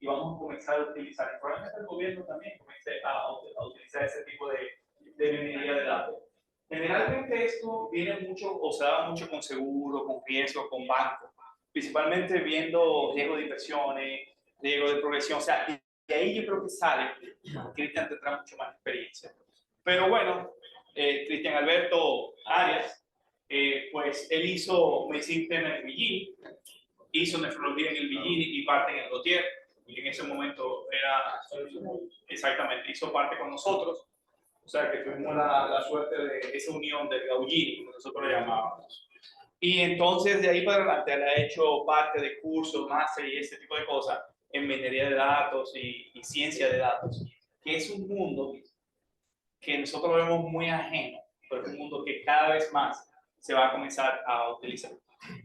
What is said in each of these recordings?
y vamos a comenzar a utilizar, y probablemente el gobierno también comience a utilizar ese tipo de minería de datos. Generalmente esto viene mucho o se da mucho con seguro, con riesgo, con bancos, principalmente viendo riesgo de inversiones, riesgo de progresión, o sea, de ahí yo creo que sale, Cristian tendrá mucho más experiencia. Pero bueno, Cristian Alberto Arias, pues él hizo medicina interna en el Villini, hizo nefrología en el Villini y parte en el Gautier, y en ese momento era exactamente, hizo parte con nosotros, o sea que tuvimos la suerte de esa unión del Gaullini, como nosotros le llamábamos. Y entonces de ahí para adelante él ha hecho parte de cursos, máster y ese tipo de cosas en minería de datos y ciencia de datos, que es un mundo que nosotros vemos muy ajeno, pero es un mundo que cada vez más se va a comenzar a utilizar.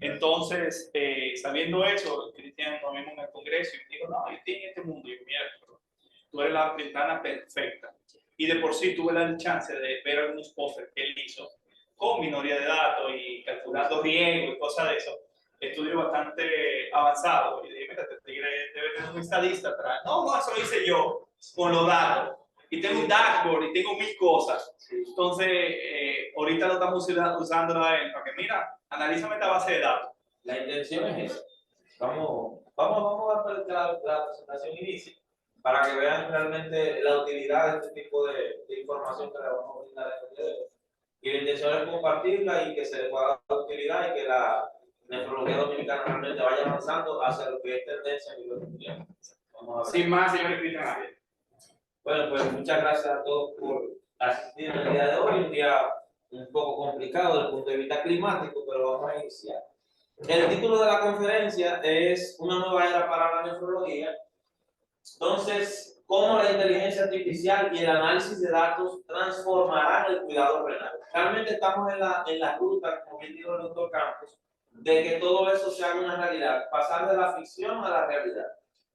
Entonces, sabiendo eso, Cristian nos vimos en el Congreso y me dijo, no, yo estoy en este mundo, y mira, tú eres la ventana perfecta. Y de por sí tuve la chance de ver algunos pósters que él hizo con minoría de datos y calculando riesgo y cosas de eso. Estudio bastante avanzado. Y dije, mira, este tigre debe tener un estadista atrás. No, no, eso lo hice yo con los datos. Y tengo un dashboard y tengo mil cosas. Entonces, ahorita lo estamos usando a él para que, mira, analízame esta base de datos. La intención es esa. Vamos a ver que la presentación inicie para que vean realmente la utilidad de este tipo de información que le vamos a brindar en el día de hoy. Y la intención es compartirla y que se le pueda dar utilidad y que la nefrología dominicana realmente vaya avanzando hacia lo que es tendencia a nivel mundial. Sin más, señor Cristian. Bueno, pues muchas gracias a todos por asistir en el día de hoy, un día un poco complicado desde el punto de vista climático, pero vamos a iniciar. El título de la conferencia es Una nueva era para la nefrología. Entonces, ¿cómo la inteligencia artificial y el análisis de datos transformarán el cuidado renal? Realmente estamos en la ruta, como bien dijo el doctor Campos, de que todo eso sea una realidad, pasar de la ficción a la realidad.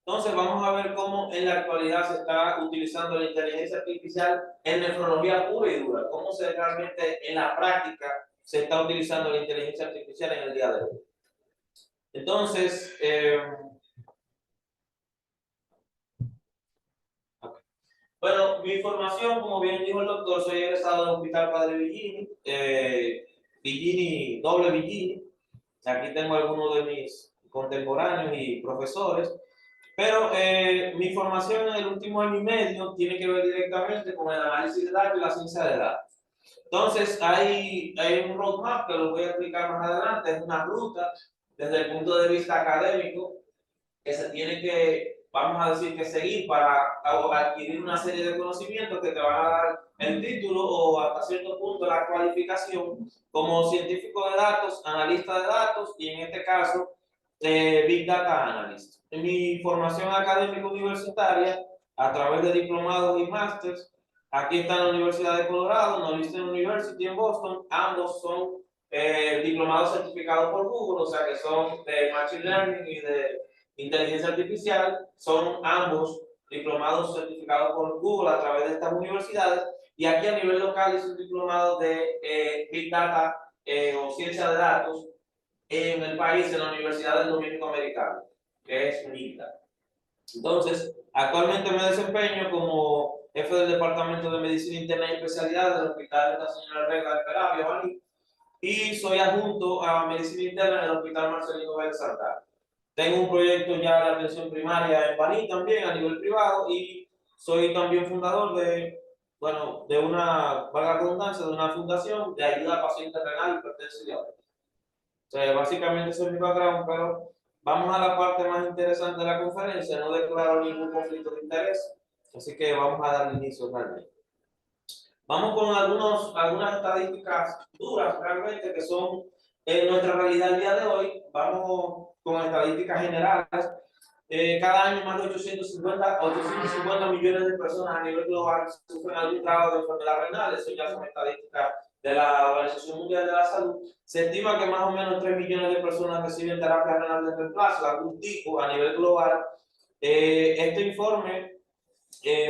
Entonces, vamos a ver cómo en la actualidad se está utilizando la inteligencia artificial en nefrología pura y dura, cómo se realmente en la práctica se está utilizando la inteligencia artificial en el día de hoy. Entonces, bueno, mi formación, como bien dijo el doctor, soy egresado del Hospital Padre Villini, Villini, doble Villini. Aquí tengo algunos de mis contemporáneos y profesores, pero mi formación en el último año y medio tiene que ver directamente con el análisis de datos y la ciencia de datos. Entonces, hay un roadmap que lo voy a explicar más adelante, es una ruta desde el punto de vista académico que se tiene que, vamos a decir, que seguir para adquirir una serie de conocimientos que te van a dar el título o hasta cierto punto la cualificación como científico de datos, analista de datos y en este caso Big Data Analyst. En mi formación académica universitaria, a través de diplomados y másters, aquí está en la Universidad de Colorado, Northeastern University en Boston, ambos son diplomados certificados por Google, o sea que son de Machine Learning y de inteligencia artificial, son ambos diplomados certificados por Google a través de estas universidades, y aquí a nivel local es un diplomado de Big Data o ciencia de datos en el país, en la Universidad del Dominico Americano, que es UNITA. Entonces, actualmente me desempeño como jefe del Departamento de Medicina Interna y Especialidad del Hospital de la Señora Regla de Peravia, Baní, y soy adjunto a Medicina Interna en el Hospital Marcelino Vélez Santana. Tengo un proyecto ya de atención primaria en Baní también a nivel privado y soy también fundador de, bueno, de una, valga la redundancia, de una fundación de ayuda a pacientes renales y hipertensos y diabetes. O sea, básicamente ese es mi background, pero vamos a la parte más interesante de la conferencia. No declaro ningún conflicto de interés, así que vamos a dar inicio realmente. Vamos con algunas estadísticas duras realmente que son nuestra realidad el día de hoy. Vamos con estadísticas generales. Cada año más de 850 millones de personas a nivel global sufren algún grado de enfermedad renal. Eso ya son estadísticas de la Organización Mundial de la Salud. Se estima que más o menos 3 millones de personas reciben terapia renal de reemplazo de algún tipo a nivel global. Este informe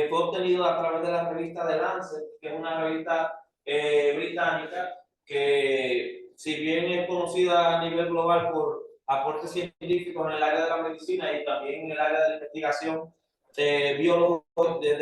fue obtenido a través de la revista The Lancet, que es una revista británica que, si bien es conocida a nivel global por aportes científicos en el área de la medicina y también en el área de la investigación de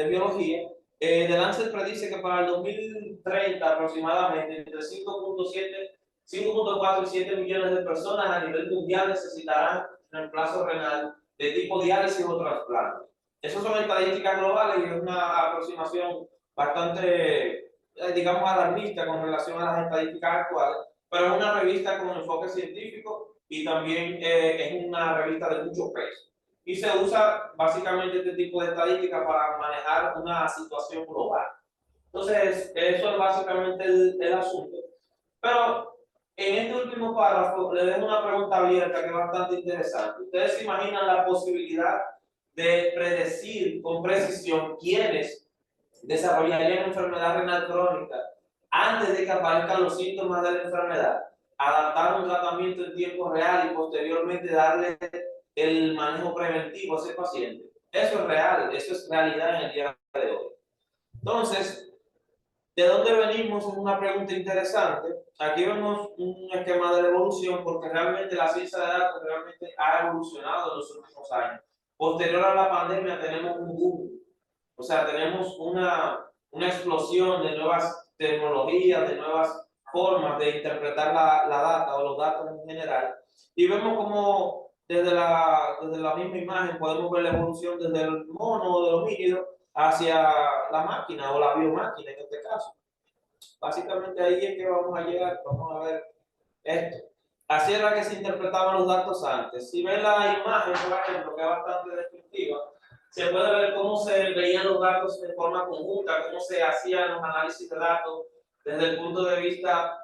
biología. The Lancet predice que para el 2030 aproximadamente entre 5.4 y 7 millones de personas a nivel mundial necesitarán reemplazo renal de tipo diálisis o trasplante. Esas son estadísticas globales y es una aproximación bastante, digamos, alarmista con relación a las estadísticas actuales, pero es una revista con enfoque científico y también es una revista de mucho peso. Y se usa básicamente este tipo de estadísticas para manejar una situación global. Entonces, eso es básicamente el asunto. Pero en este último párrafo le dejo una pregunta abierta que es bastante interesante. ¿Ustedes se imaginan la posibilidad de predecir con precisión quiénes desarrollarían enfermedad renal crónica antes de que aparezcan los síntomas de la enfermedad? Adaptar un tratamiento en tiempo real y posteriormente darle el manejo preventivo a ese paciente. Eso es real, eso es realidad en el día de hoy. Entonces, ¿de dónde venimos? Es una pregunta interesante. Aquí vemos un esquema de la evolución porque realmente la ciencia de datos realmente ha evolucionado en los últimos años. Posterior a la pandemia tenemos un boom, o sea, tenemos una explosión de nuevas tecnologías, de nuevas formas de interpretar la data o los datos en general. Y vemos como desde la misma imagen podemos ver la evolución desde el mono o del homínido hacia la máquina o la biomáquina en este caso. Básicamente ahí es que vamos a llegar, vamos a ver esto. Así era que se interpretaban los datos antes. Si ven la imagen, por ejemplo, que es bastante descriptiva, se puede ver cómo se veían los datos de forma conjunta, cómo se hacían los análisis de datos desde el punto de vista,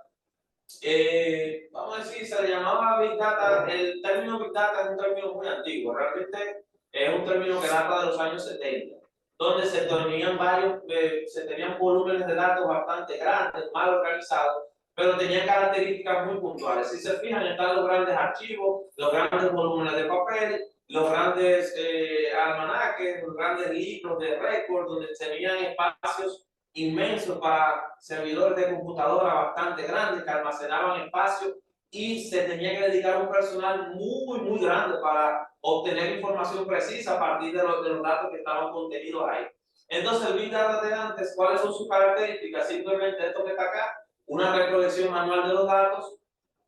vamos a decir, se le llamaba Big Data. El término Big Data es un término muy antiguo, realmente es un término que data de los años 70, donde se tenían volúmenes de datos bastante grandes, mal organizados, pero tenían características muy puntuales. Si se fijan, están los grandes archivos, los grandes volúmenes de papel, los grandes almanaques, los grandes libros de récord, donde tenían espacios inmensos para servidores de computadora bastante grandes que almacenaban espacio y se tenía que dedicar un personal muy, muy grande para obtener información precisa a partir de los datos que estaban contenidos ahí. Entonces, el Big Data de antes, ¿cuáles son sus características? Simplemente esto que está acá, una recolección manual de los datos,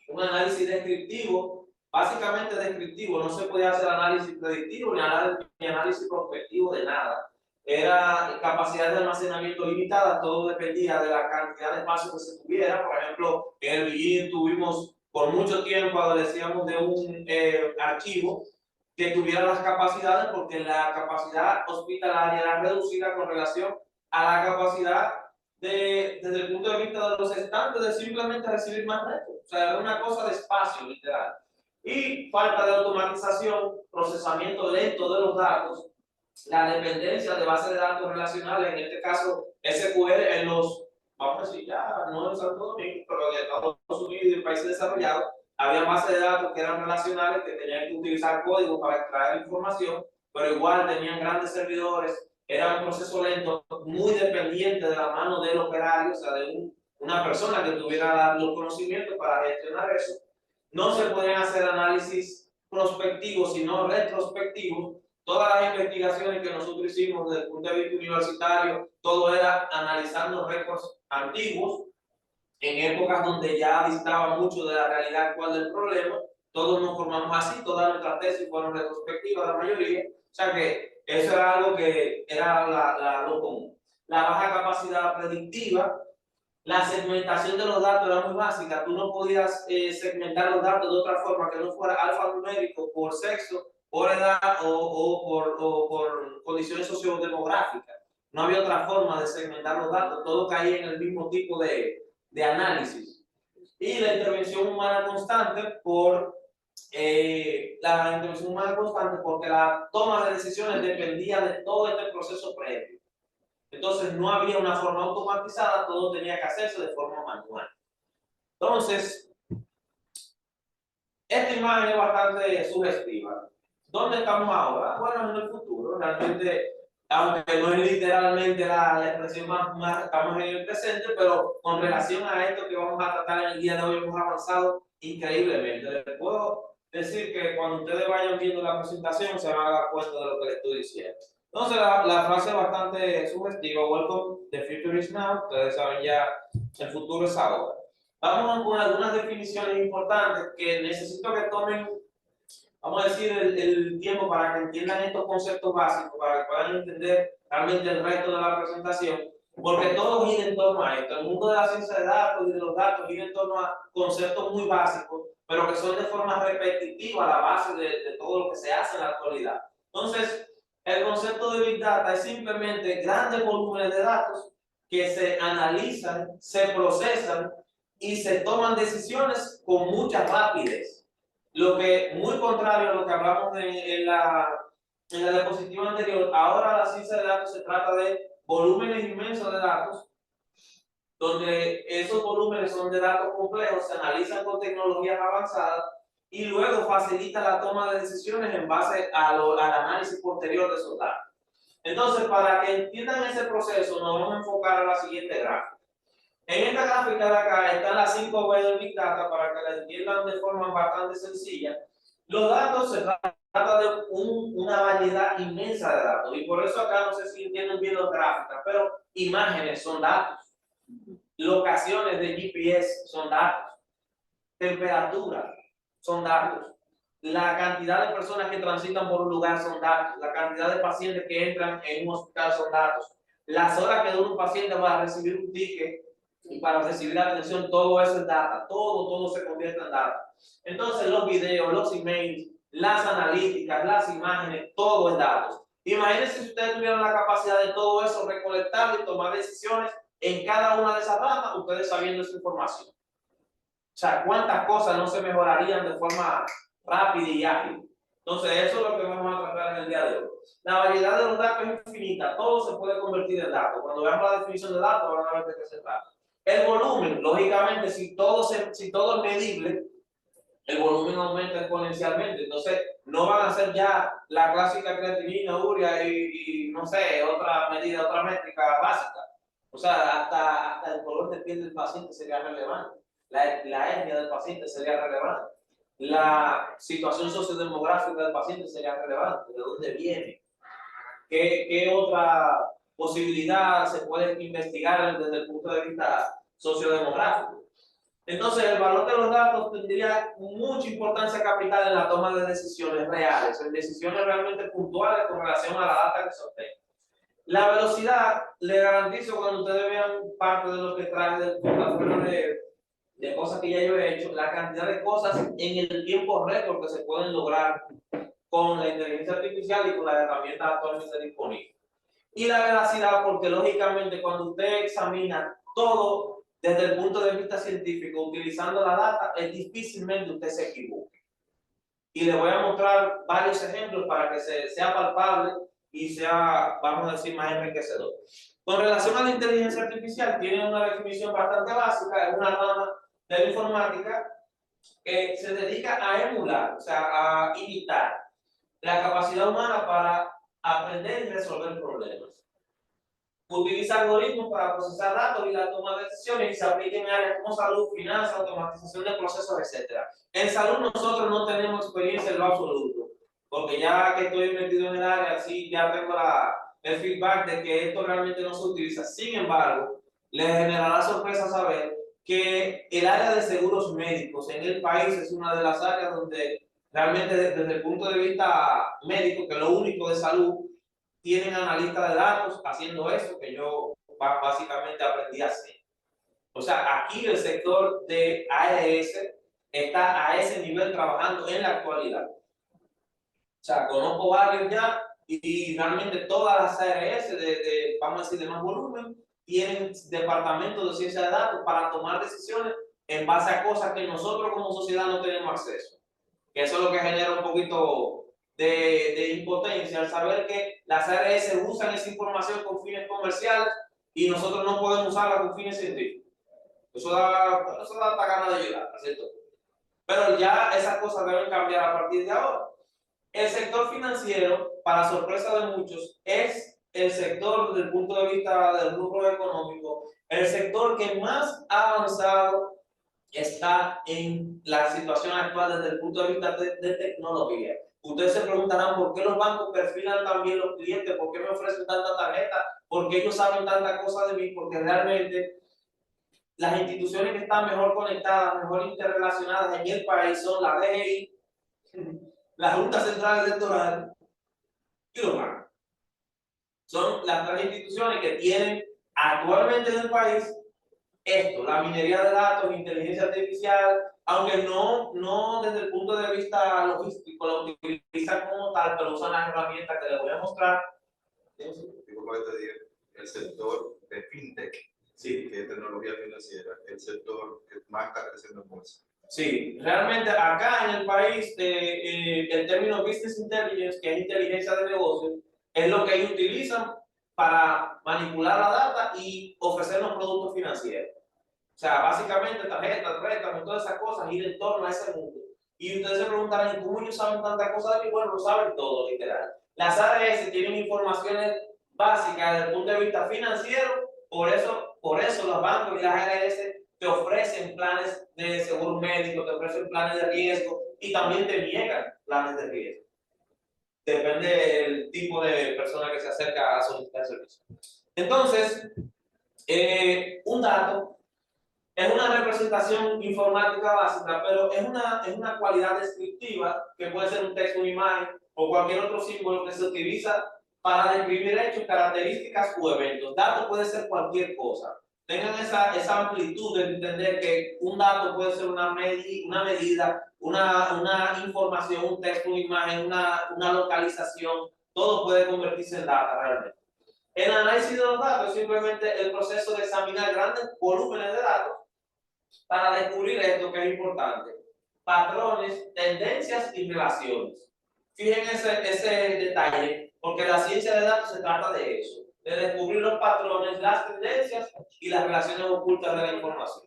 un análisis descriptivo, básicamente descriptivo, no se podía hacer análisis predictivo ni análisis prospectivo de nada. Era capacidad de almacenamiento limitada, todo dependía de la cantidad de espacio que se tuviera. Por ejemplo, en el BIGIN tuvimos por mucho tiempo, adolecíamos de un archivo que tuviera las capacidades, porque la capacidad hospitalaria era reducida con relación a la capacidad desde el punto de vista de los estantes de simplemente recibir más retos. O sea, era una cosa de espacio, literal. Y falta de automatización, procesamiento lento de los datos, la dependencia de bases de datos relacionales, en este caso SQL en los, vamos a decir ya, no en Santo Domingo, pero en Estados Unidos y en países desarrollados, había bases de datos que eran relacionales, que tenían que utilizar código para extraer información, pero igual tenían grandes servidores, era un proceso lento, muy dependiente de la mano del operario, o sea, de una persona que tuviera los conocimientos para gestionar eso. No se podían hacer análisis prospectivos, sino retrospectivos. Todas las investigaciones que nosotros hicimos desde el punto de vista universitario, todo era analizando récords antiguos, en épocas donde ya distaba mucho de la realidad actual del problema. Todos nos formamos así, todas nuestras tesis fueron retrospectivas, la mayoría. O sea que eso era algo que era lo común. La baja capacidad predictiva, la segmentación de los datos era muy básica. Tú no podías segmentar los datos de otra forma que no fuera alfanumérico por sexo, por edad o por condiciones sociodemográficas. No había otra forma de segmentar los datos, todo caía en el mismo tipo de análisis. Y la intervención humana constante porque la toma de decisiones dependía de todo este proceso previo. Entonces no había una forma automatizada, todo tenía que hacerse de forma manual. Entonces, esta imagen es bastante sugestiva. ¿Dónde estamos ahora? Bueno, en el futuro. Realmente, aunque no es literalmente la expresión más, estamos en el presente, pero con relación a esto que vamos a tratar en el día de hoy, hemos avanzado increíblemente. Les puedo decir que cuando ustedes vayan viendo la presentación se van a dar cuenta de lo que les estoy diciendo. Entonces, la frase es bastante sugestiva. Welcome, the future is now. Ustedes saben ya, el futuro es ahora. Vamos con algunas definiciones importantes que necesito que tomen, vamos a decir, el tiempo para que entiendan estos conceptos básicos, para que puedan entender realmente el resto de la presentación, porque todo gira en torno a esto. El mundo de la ciencia de datos y de los datos gira en torno a conceptos muy básicos, pero que son de forma repetitiva la base de todo lo que se hace en la actualidad. Entonces, el concepto de Big Data es simplemente grandes volúmenes de datos que se analizan, se procesan y se toman decisiones con mucha rapidez. Lo que, muy contrario a lo que hablamos en la diapositiva anterior, ahora la ciencia de datos se trata de volúmenes inmensos de datos, donde esos volúmenes son de datos complejos, se analizan con tecnologías avanzadas y luego facilita la toma de decisiones en base al análisis posterior de esos datos. Entonces, para que entiendan ese proceso, nos vamos a enfocar en la siguiente gráfica. En esta gráfica de acá están las 5 B del Big Data para que la entiendan de forma bastante sencilla. Los datos se trata de una variedad inmensa de datos y por eso acá no sé si entienden bien las gráficas, pero imágenes son datos, locaciones de GPS son datos, temperatura son datos, la cantidad de personas que transitan por un lugar son datos, la cantidad de pacientes que entran en un hospital son datos, las horas que dura un paciente para recibir un ticket y para recibir la atención, todo eso es data, todo se convierte en data. Entonces los videos, los emails, las analíticas, las imágenes, todo es datos. Imagínense si ustedes tuvieran la capacidad de todo eso recolectarlo y tomar decisiones en cada una de esas ramas, ustedes sabiendo esa información. O sea, cuántas cosas no se mejorarían de forma rápida y ágil. Entonces, eso es lo que vamos a tratar en el día de hoy. La variedad de los datos es infinita, todo se puede convertir en datos. Cuando veamos la definición de datos, van a ver de qué se trata. El volumen, lógicamente, si todo es medible, el volumen aumenta exponencialmente. Entonces, no van a ser ya la clásica creatinina, urea y no sé, otra medida, otra métrica básica. O sea, hasta el color de piel del paciente sería relevante. La etnia del paciente sería relevante. La situación sociodemográfica del paciente sería relevante. ¿De dónde viene? ¿Qué otra posibilidad se puede investigar desde el punto de vista sociodemográfico? Entonces, el valor de los datos tendría mucha importancia capital en la toma de decisiones reales, en decisiones realmente puntuales con relación a la data que se obtenga. La velocidad, le garantizo cuando ustedes vean parte de lo que trae del portafolio de cosas que ya yo he hecho, la cantidad de cosas en el tiempo récord que se pueden lograr con la inteligencia artificial y con las herramientas actualmente disponibles. Y la veracidad, porque lógicamente cuando usted examina todo desde el punto de vista científico, utilizando la data, es difícilmente usted se equivoque. Y le voy a mostrar varios ejemplos para que sea palpable y sea, vamos a decir, más enriquecedor. Con relación a la inteligencia artificial, tiene una definición bastante básica, es una rama de la informática que se dedica a emular, o sea, a imitar la capacidad humana para aprender y resolver problemas. Utiliza algoritmos para procesar datos y la toma de decisiones y se aplica en áreas como salud, finanzas, automatización de procesos, etc. En salud nosotros no tenemos experiencia en lo absoluto, porque ya que estoy metido en el área, sí, ya tengo el feedback de que esto realmente no se utiliza. Sin embargo, les generará sorpresa saber que el área de seguros médicos en el país es una de las áreas donde realmente desde el punto de vista médico, que es lo único de salud, tienen analistas de datos haciendo eso que yo básicamente aprendí a hacer. O sea, aquí el sector de ARS está a ese nivel trabajando en la actualidad. O sea, conozco varios ya y realmente todas las ARS vamos a decir, de más volumen, tienen departamentos de ciencia de datos para tomar decisiones en base a cosas que nosotros como sociedad no tenemos acceso. Que eso es lo que genera un poquito de impotencia al saber que las ARS usan esa información con fines comerciales y nosotros no podemos usarla con fines científicos. Eso da hasta ganas de ayudar, ¿cierto? Pero ya esas cosas deben cambiar a partir de ahora. El sector financiero, para sorpresa de muchos, es el sector desde el punto de vista del rubro económico, el sector que más ha avanzado está en la situación actual desde el punto de vista de tecnología. Ustedes se preguntarán por qué los bancos perfilan también los clientes, por qué me ofrecen tanta tarjeta, por qué ellos saben tanta cosa de mí, porque realmente las instituciones que están mejor conectadas, mejor interrelacionadas en el país son la DGI, la Junta Central Electoral y los bancos. Son las tres instituciones que tienen actualmente en el país esto, la minería de datos, inteligencia artificial, aunque no desde el punto de vista logístico, lo utilizan como tal, pero usan las herramientas que les voy a mostrar. El sector de fintech, Sí, que es tecnología financiera, el sector que más está creciendo en bolsa. sí, realmente acá en el país el término business intelligence, que es inteligencia de negocios, es lo que ellos utilizan para manipular la data y ofrecernos productos financieros. O sea, básicamente tarjetas, préstamos, todas esas cosas ir en torno a ese mundo. Y ustedes se preguntarán, ¿cómo ellos saben tantas cosas de mí? Bueno, lo saben todo, literal. Las ARS tienen informaciones básicas desde el punto de vista financiero, por eso los bancos y las ARS te ofrecen planes de seguro médico, te ofrecen planes de riesgo y también te niegan planes de riesgo. Depende del tipo de persona que se acerca a solicitar servicio. Entonces, un dato es una representación informática básica, pero es una cualidad descriptiva que puede ser un texto, una imagen o cualquier otro símbolo que se utiliza para describir hechos, características o eventos. Dato puede ser cualquier cosa. Tengan esa amplitud de entender que un dato puede ser una medida, una información, un texto, una imagen, una localización. Todo puede convertirse en data realmente. El análisis de los datos es simplemente el proceso de examinar grandes volúmenes de datos para descubrir esto que es importante: patrones, tendencias y relaciones. Fíjense ese detalle, porque la ciencia de datos se trata de eso, de descubrir los patrones, las tendencias y las relaciones ocultas de la información.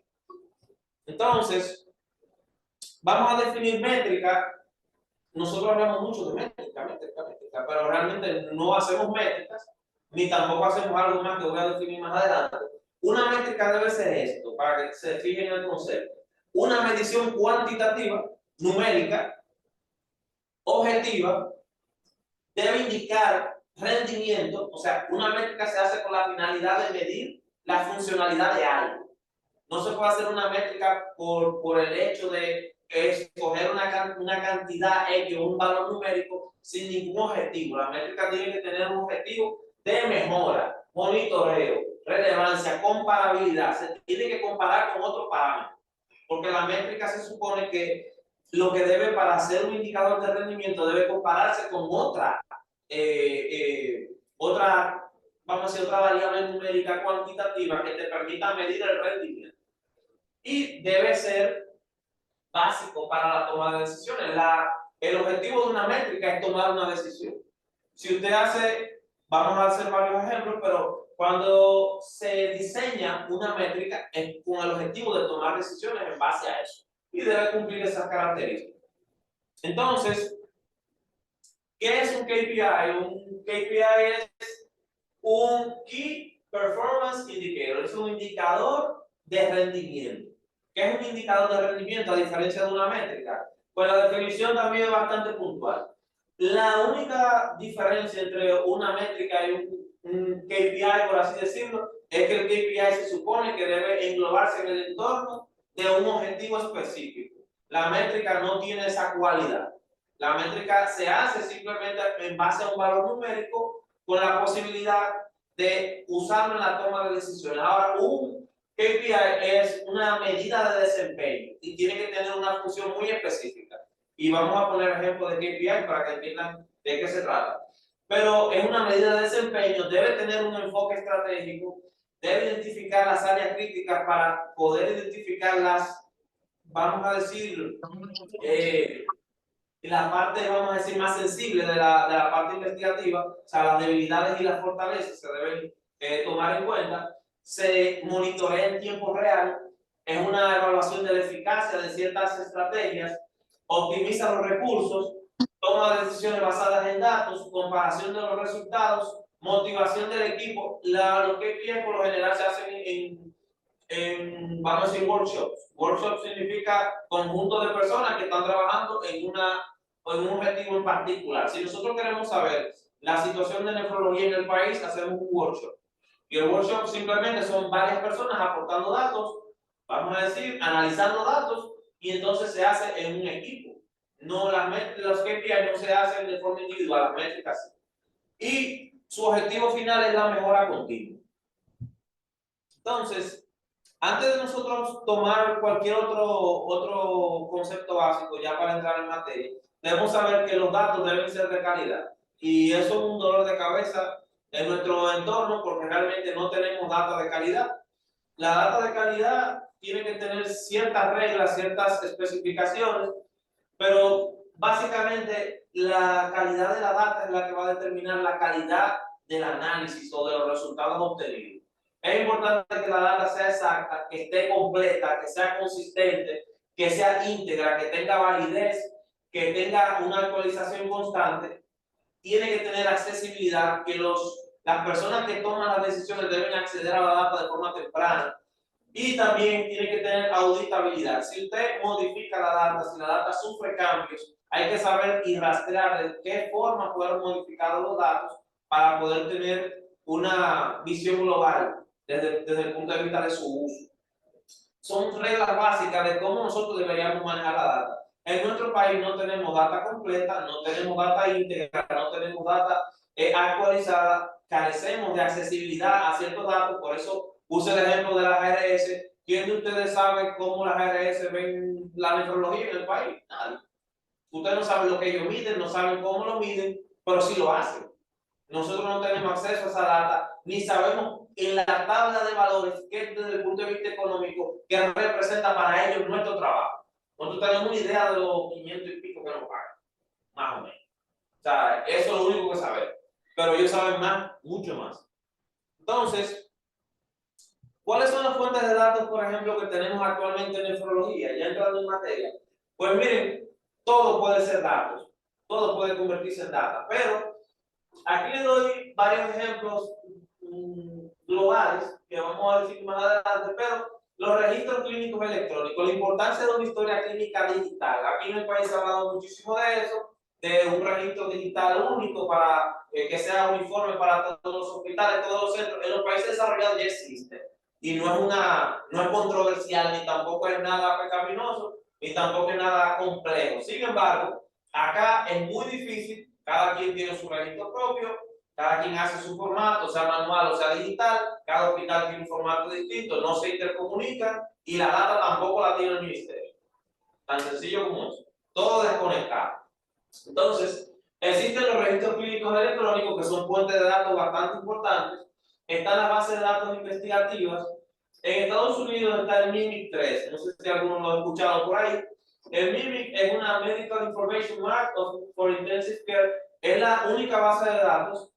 Entonces, vamos a definir métrica. Nosotros hablamos mucho de métrica, pero realmente no hacemos métricas, ni tampoco hacemos algo más que voy a definir más adelante. Una métrica debe ser esto, para que se fijen en el concepto: una medición cuantitativa, numérica, objetiva, debe indicar rendimiento. O sea, una métrica se hace con la finalidad de medir la funcionalidad de algo. No se puede hacer una métrica por el hecho de escoger una cantidad X o un valor numérico sin ningún objetivo. La métrica tiene que tener un objetivo de mejora, monitoreo, relevancia, comparabilidad. Se tiene que comparar con otros parámetros, porque la métrica se supone que lo que debe, para ser un indicador de rendimiento, debe compararse con otra, vamos a decir, otra variable numérica cuantitativa que te permita medir el rendimiento. Y debe ser básico para la toma de decisiones. El objetivo de una métrica es tomar una decisión. Si usted hace, vamos a hacer varios ejemplos, pero cuando se diseña una métrica es con el objetivo de tomar decisiones en base a eso y debe cumplir esas características. Entonces, ¿qué es un KPI? Un KPI es un Key Performance Indicator, es un indicador de rendimiento. ¿Qué es un indicador de rendimiento a diferencia de una métrica? Pues la definición también es bastante puntual. La única diferencia entre una métrica y un KPI, por así decirlo, es que el KPI se supone que debe englobarse en el entorno de un objetivo específico. La métrica no tiene esa cualidad. La métrica se hace simplemente en base a un valor numérico con la posibilidad de usarlo en la toma de decisiones. Ahora, un KPI es una medida de desempeño y tiene que tener una función muy específica. Y vamos a poner ejemplos de KPI para que entiendan de qué se trata. Pero es una medida de desempeño, debe tener un enfoque estratégico, debe identificar las áreas críticas para poder identificar las, vamos a decir, la parte, vamos a decir, más sensible de la parte investigativa. O sea, las debilidades y las fortalezas se deben tomar en cuenta. Se monitorea en tiempo real, es una evaluación de la eficacia de ciertas estrategias, optimiza los recursos, toma decisiones basadas en datos, comparación de los resultados, motivación del equipo. Los KPIs por lo general se hacen vamos a decir, workshops. Workshops significa conjunto de personas que están trabajando en un objetivo en particular. Si nosotros queremos saber la situación de nefrología en el país, hacemos un workshop. Y el workshop simplemente son varias personas aportando datos, vamos a decir, analizando datos, y entonces se hace en un equipo. No, los KPI no se hacen de forma individual, las métricas sí. Y su objetivo final es la mejora continua. Entonces, antes de nosotros tomar cualquier otro concepto básico, ya para entrar en materia, debemos saber que los datos deben ser de calidad. Y eso es un dolor de cabeza en nuestro entorno porque realmente no tenemos data de calidad. La data de calidad tiene que tener ciertas reglas, ciertas especificaciones, pero básicamente la calidad de la data es la que va a determinar la calidad del análisis o de los resultados obtenidos. Es importante que la data sea exacta, que esté completa, que sea consistente, que sea íntegra, que tenga validez, que tenga una actualización constante. Tiene que tener accesibilidad, que las personas que toman las decisiones deben acceder a la data de forma temprana. Y también tiene que tener auditabilidad. Si usted modifica la data, si la data sufre cambios, hay que saber y rastrear de qué forma fueron modificados los datos para poder tener una visión global desde el punto de vista de su uso. Son reglas básicas de cómo nosotros deberíamos manejar la data. En nuestro país no tenemos data completa, no tenemos data íntegra, no tenemos data actualizada, carecemos de accesibilidad a ciertos datos, por eso puse el ejemplo de las ARS. ¿Quién de ustedes sabe cómo las ARS ven la nefrología en el país? Nadie. Ustedes no saben lo que ellos miden, no saben cómo lo miden, pero sí lo hacen. Nosotros no tenemos acceso a esa data, ni sabemos en la tabla de valores que desde el punto de vista económico que representa para ellos nuestro trabajo. Nosotros tenemos una idea de los 500 y pico que nos pagan, más o menos. O sea, eso es lo único que sabemos. Pero ellos saben más, mucho más. Entonces, ¿cuáles son las fuentes de datos, por ejemplo, que tenemos actualmente en nefrología? Ya entrando en materia. Pues miren, todo puede ser datos, todo puede convertirse en data, pero aquí les doy varios ejemplos globales que vamos a decir más adelante, pero los registros clínicos electrónicos, la importancia de una historia clínica digital. Aquí en el país se ha hablado muchísimo de eso, de un registro digital único para que sea uniforme para todos los hospitales, todos los centros. En los países desarrollados ya existe y no es controversial ni tampoco es nada pecaminoso ni tampoco es nada complejo. Sin embargo, acá es muy difícil. Cada quien tiene su registro propio, cada quien hace su formato, sea manual o sea digital, cada hospital tiene un formato distinto, no se intercomunican y la data tampoco la tiene el ministerio. Tan sencillo como eso. Todo desconectado. Entonces, existen los registros clínicos electrónicos que son fuentes de datos bastante importantes. Están las bases de datos investigativas. En Estados Unidos está el MIMIC 3, no sé si alguno lo ha escuchado por ahí. El MIMIC es una Medical Information Map for Intensive Care, es la única base de datos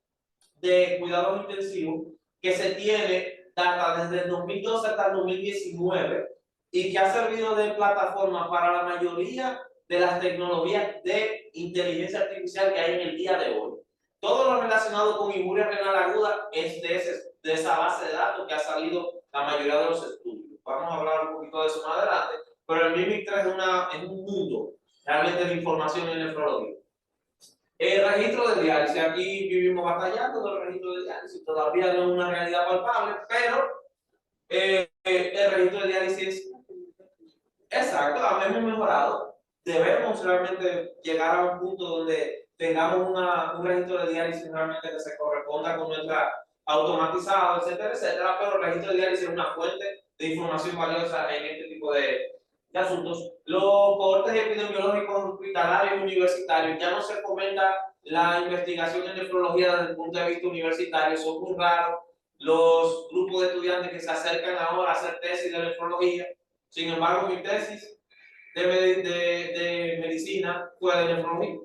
de cuidados intensivos que se tiene data desde el 2012 hasta el 2019 y que ha servido de plataforma para la mayoría de las tecnologías de inteligencia artificial que hay en el día de hoy. Todo lo relacionado con injuria renal aguda es de esa base de datos que ha salido la mayoría de los estudios. Vamos a hablar un poquito de eso más adelante, pero el MIMIC 3 es un mundo realmente de información en nefrología. El registro de diálisis, aquí vivimos batallando con el registro de diálisis, todavía no es una realidad palpable, pero el registro de diálisis, exacto, hemos mejorado. Debemos realmente llegar a un punto donde tengamos un registro de diálisis realmente que se corresponda con nuestra automatizado, etcétera, etcétera, pero el registro de diálisis es una fuente de información valiosa en este tipo de asuntos. Los cohortes epidemiológicos hospitalarios y universitarios, ya no se fomenta la investigación en nefrología desde el punto de vista universitario, son muy raros los grupos de estudiantes que se acercan ahora a hacer tesis de nefrología. Sin embargo, mi tesis de medicina fue de nefrología.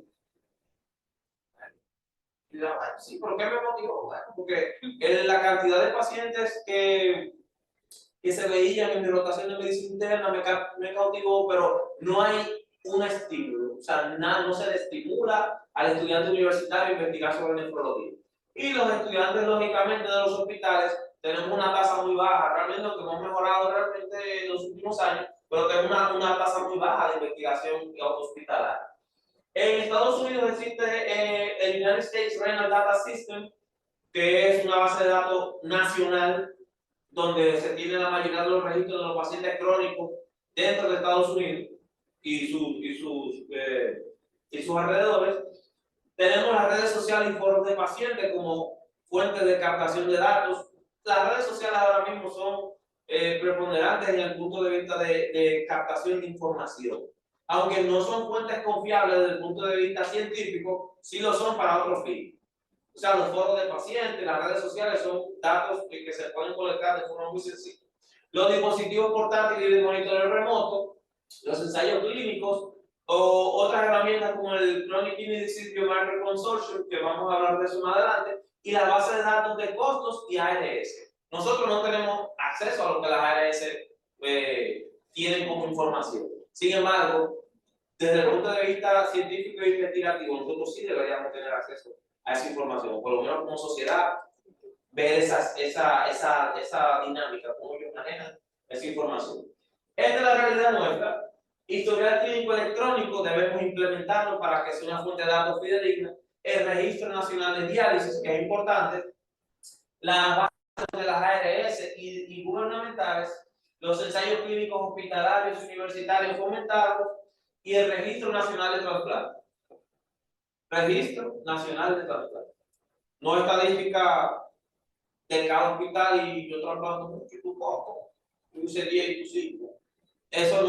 Sí, ¿por qué me motivó? Bueno, porque la cantidad de pacientes que se veían en mi rotación de medicina interna me cautivó, pero no hay un estímulo, o sea, no se le estimula al estudiante universitario a investigar sobre nefrología. Y los estudiantes, lógicamente, de los hospitales tenemos una tasa muy baja. Realmente lo que hemos mejorado realmente en los últimos años, pero tenemos una tasa muy baja de investigación hospitalaria. En Estados Unidos existe el United States Renal Data System, que es una base de datos nacional donde se tiene la mayoría de los registros de los pacientes crónicos dentro de Estados Unidos y sus alrededores. Tenemos las redes sociales y foros de pacientes como fuentes de captación de datos. Las redes sociales ahora mismo son preponderantes en el punto de vista de captación de información. Aunque no son fuentes confiables desde el punto de vista científico, sí lo son para otros fines. O sea, los foros de pacientes, las redes sociales son datos que se pueden colectar de forma muy sencilla. Los dispositivos portátiles y de monitoreo remoto, los ensayos clínicos o otras herramientas como el Chronic Kidney Disease Biomarker Consortium, que vamos a hablar de eso más adelante, y la base de datos de costos y ARS. Nosotros no tenemos acceso a lo que las ARS tienen como información. Sin embargo, desde el punto de vista científico e investigativo, nosotros sí deberíamos tener acceso a esa información, por lo menos como sociedad, ver esa dinámica, cómo ellos manejan esa información. Esta es la realidad nuestra. Historial clínico electrónico debemos implementarlo para que sea una fuente de datos fidedigna. El registro nacional de diálisis, que es importante. Las bases de las ARS y gubernamentales. Los ensayos clínicos hospitalarios y universitarios fomentados. Y el registro nacional de trasplante. Registro nacional de trasplante. No estadística de cada hospital y yo trasplante mucho y tú poco. Tú hice 10 y tú 5. Eso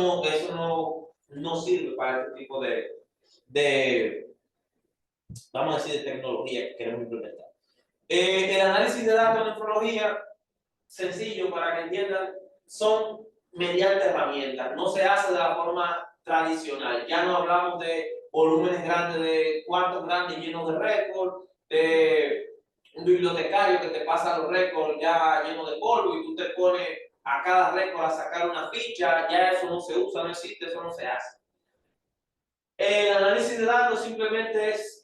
no sirve para este tipo vamos a decir, de tecnología que queremos implementar. El análisis de datos en nefrología, sencillo para que entiendan, son mediante herramientas, no se hace de la forma tradicional. Ya no hablamos de volúmenes grandes, de cuartos grandes llenos de récords, de un bibliotecario que te pasa los récords ya llenos de polvo y tú te pones a cada récord a sacar una ficha. Ya eso no se usa, no existe, eso no se hace. El análisis de datos simplemente es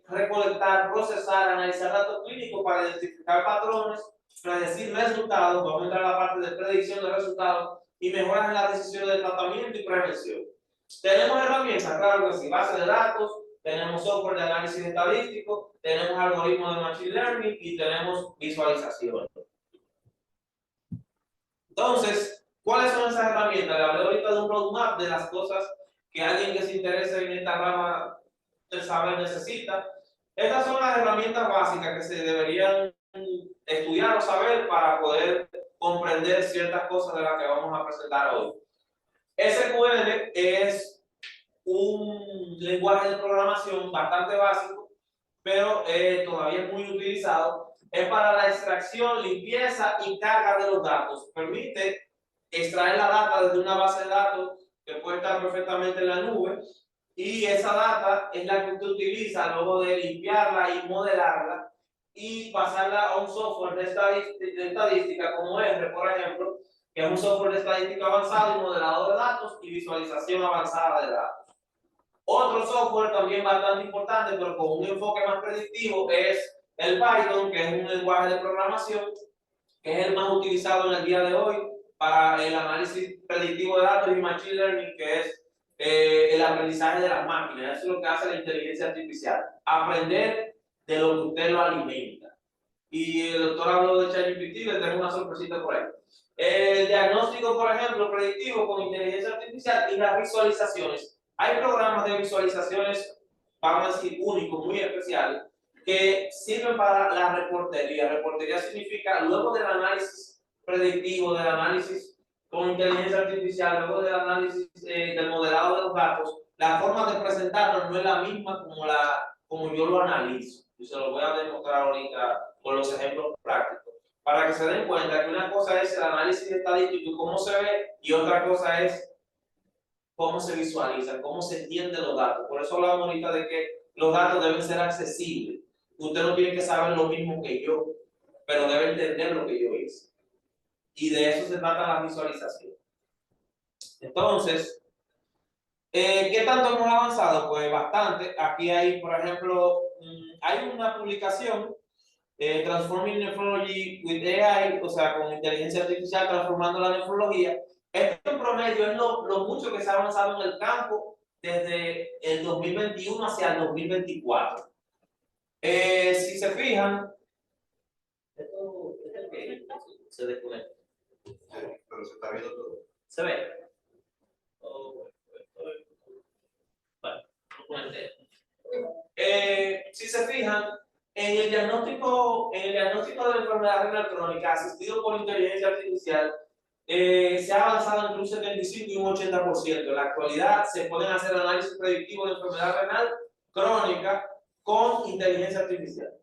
recolectar, procesar, analizar datos clínicos para identificar patrones, predecir resultados, vamos a entrar a la parte de predicción de resultados y mejorar en las decisiones de tratamiento y prevención. Tenemos herramientas, claro que sí, base de datos, tenemos software de análisis estadístico, tenemos algoritmos de machine learning y tenemos visualización. Entonces, ¿cuáles son esas herramientas? Le hablé ahorita de un roadmap de las cosas que alguien que se interese en esta rama de saber necesita. Estas son las herramientas básicas que se deberían estudiar o saber para poder comprender ciertas cosas de las que vamos a presentar hoy. SQL es un lenguaje de programación bastante básico, pero todavía es muy utilizado. Es para la extracción, limpieza y carga de los datos. Permite extraer la data desde una base de datos que puede estar perfectamente en la nube, y esa data es la que usted utiliza luego de limpiarla y modelarla y pasarla a un software de estadística como R, por ejemplo, que es un software de estadística avanzado y modelado de datos y visualización avanzada de datos. Otro software también bastante importante, pero con un enfoque más predictivo, es el Python, que es un lenguaje de programación que es el más utilizado en el día de hoy para el análisis predictivo de datos y machine learning, que es el aprendizaje de las máquinas. Eso es lo que hace la inteligencia artificial, aprender de lo que usted lo alimenta. Y el doctor habló de ChatGPT, le tengo una sorpresita por ahí. El diagnóstico, por ejemplo, predictivo con inteligencia artificial y las visualizaciones. Hay programas de visualizaciones, vamos a decir, únicos, muy especiales, que sirven para la reportería. Reportería significa, luego del análisis predictivo, del análisis con inteligencia artificial, luego del análisis del modelado de los datos, la forma de presentarlo no es la misma como yo lo analizo. Y se lo voy a demostrar ahorita con los ejemplos prácticos, para que se den cuenta que una cosa es el análisis estadístico y cómo se ve, y otra cosa es cómo se visualiza, cómo se entienden los datos. Por eso hablamos ahorita de que los datos deben ser accesibles. Usted no tiene que saber lo mismo que yo, pero debe entender lo que yo hice. Y de eso se trata la visualización. Entonces, ¿qué tanto hemos avanzado? Pues bastante. Aquí hay, por ejemplo, hay una publicación Transforming Nephrology with AI, o sea, con inteligencia artificial transformando la nefrología. Esto en promedio es lo mucho que se ha avanzado en el campo desde el 2021 hacia el 2024. Si se fijan, esto se desconecta. Pero se está viendo todo. ¿Se ve? Bueno, si se fijan, en el diagnóstico de la enfermedad renal crónica asistido por inteligencia artificial, se ha avanzado entre un 75 y un 80%. En la actualidad se pueden hacer análisis predictivos de enfermedad renal crónica con inteligencia artificial.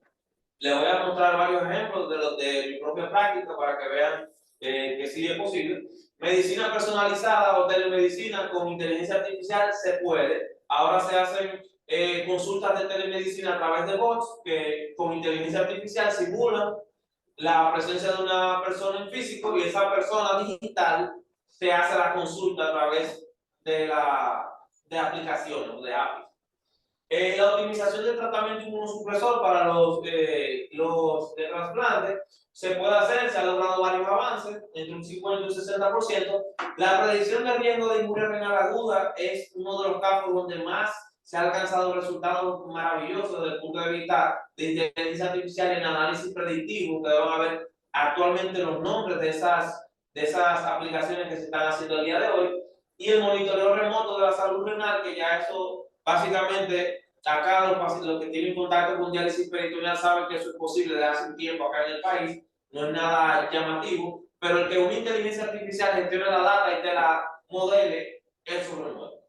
Les voy a mostrar varios ejemplos de mi propia práctica para que vean que sí es posible. Medicina personalizada o telemedicina con inteligencia artificial se puede. Ahora se hacen consultas de telemedicina a través de bots que con inteligencia artificial simulan la presencia de una persona en físico y esa persona digital te hace la consulta a través de aplicaciones o de APIs. La optimización del tratamiento inmunosupresor para los de trasplante se puede hacer, se ha logrado varios avances, entre un 50 y un 60%. La predicción de riesgo de inmunia renal aguda es uno de los campos donde más se ha alcanzado resultados maravillosos desde el punto de vista de inteligencia artificial en análisis predictivo, que van a ver actualmente los nombres de esas aplicaciones que se están haciendo el día de hoy, y el monitoreo remoto de la salud renal, que ya eso básicamente acá los que tienen contacto con diálisis peritoneal saben que eso es posible desde hace un tiempo acá en el país, no es nada llamativo, pero el que una inteligencia artificial gestione la data y te la modele, eso es lo nuevo.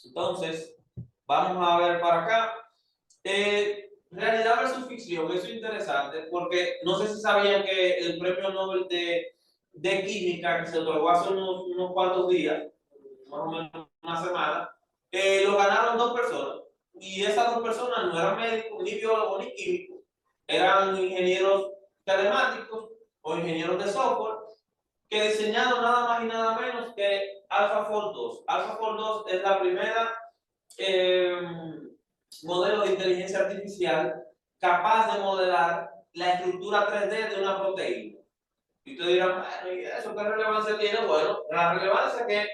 Entonces, vamos a ver para acá. Realidad versus ficción, eso es interesante, porque no sé si sabían que el premio Nobel de Química, que se otorgó hace unos cuantos días, más o menos una semana, lo ganaron dos personas. Y esas dos personas no eran médicos, ni biólogos, ni químicos, eran ingenieros telemáticos o ingenieros de software que diseñaron nada más y nada menos que AlphaFold 2. AlphaFold 2 es la primera modelo de inteligencia artificial capaz de modelar la estructura 3D de una proteína. Y ustedes dirán, bueno, ¿y eso qué relevancia tiene? Bueno, la relevancia que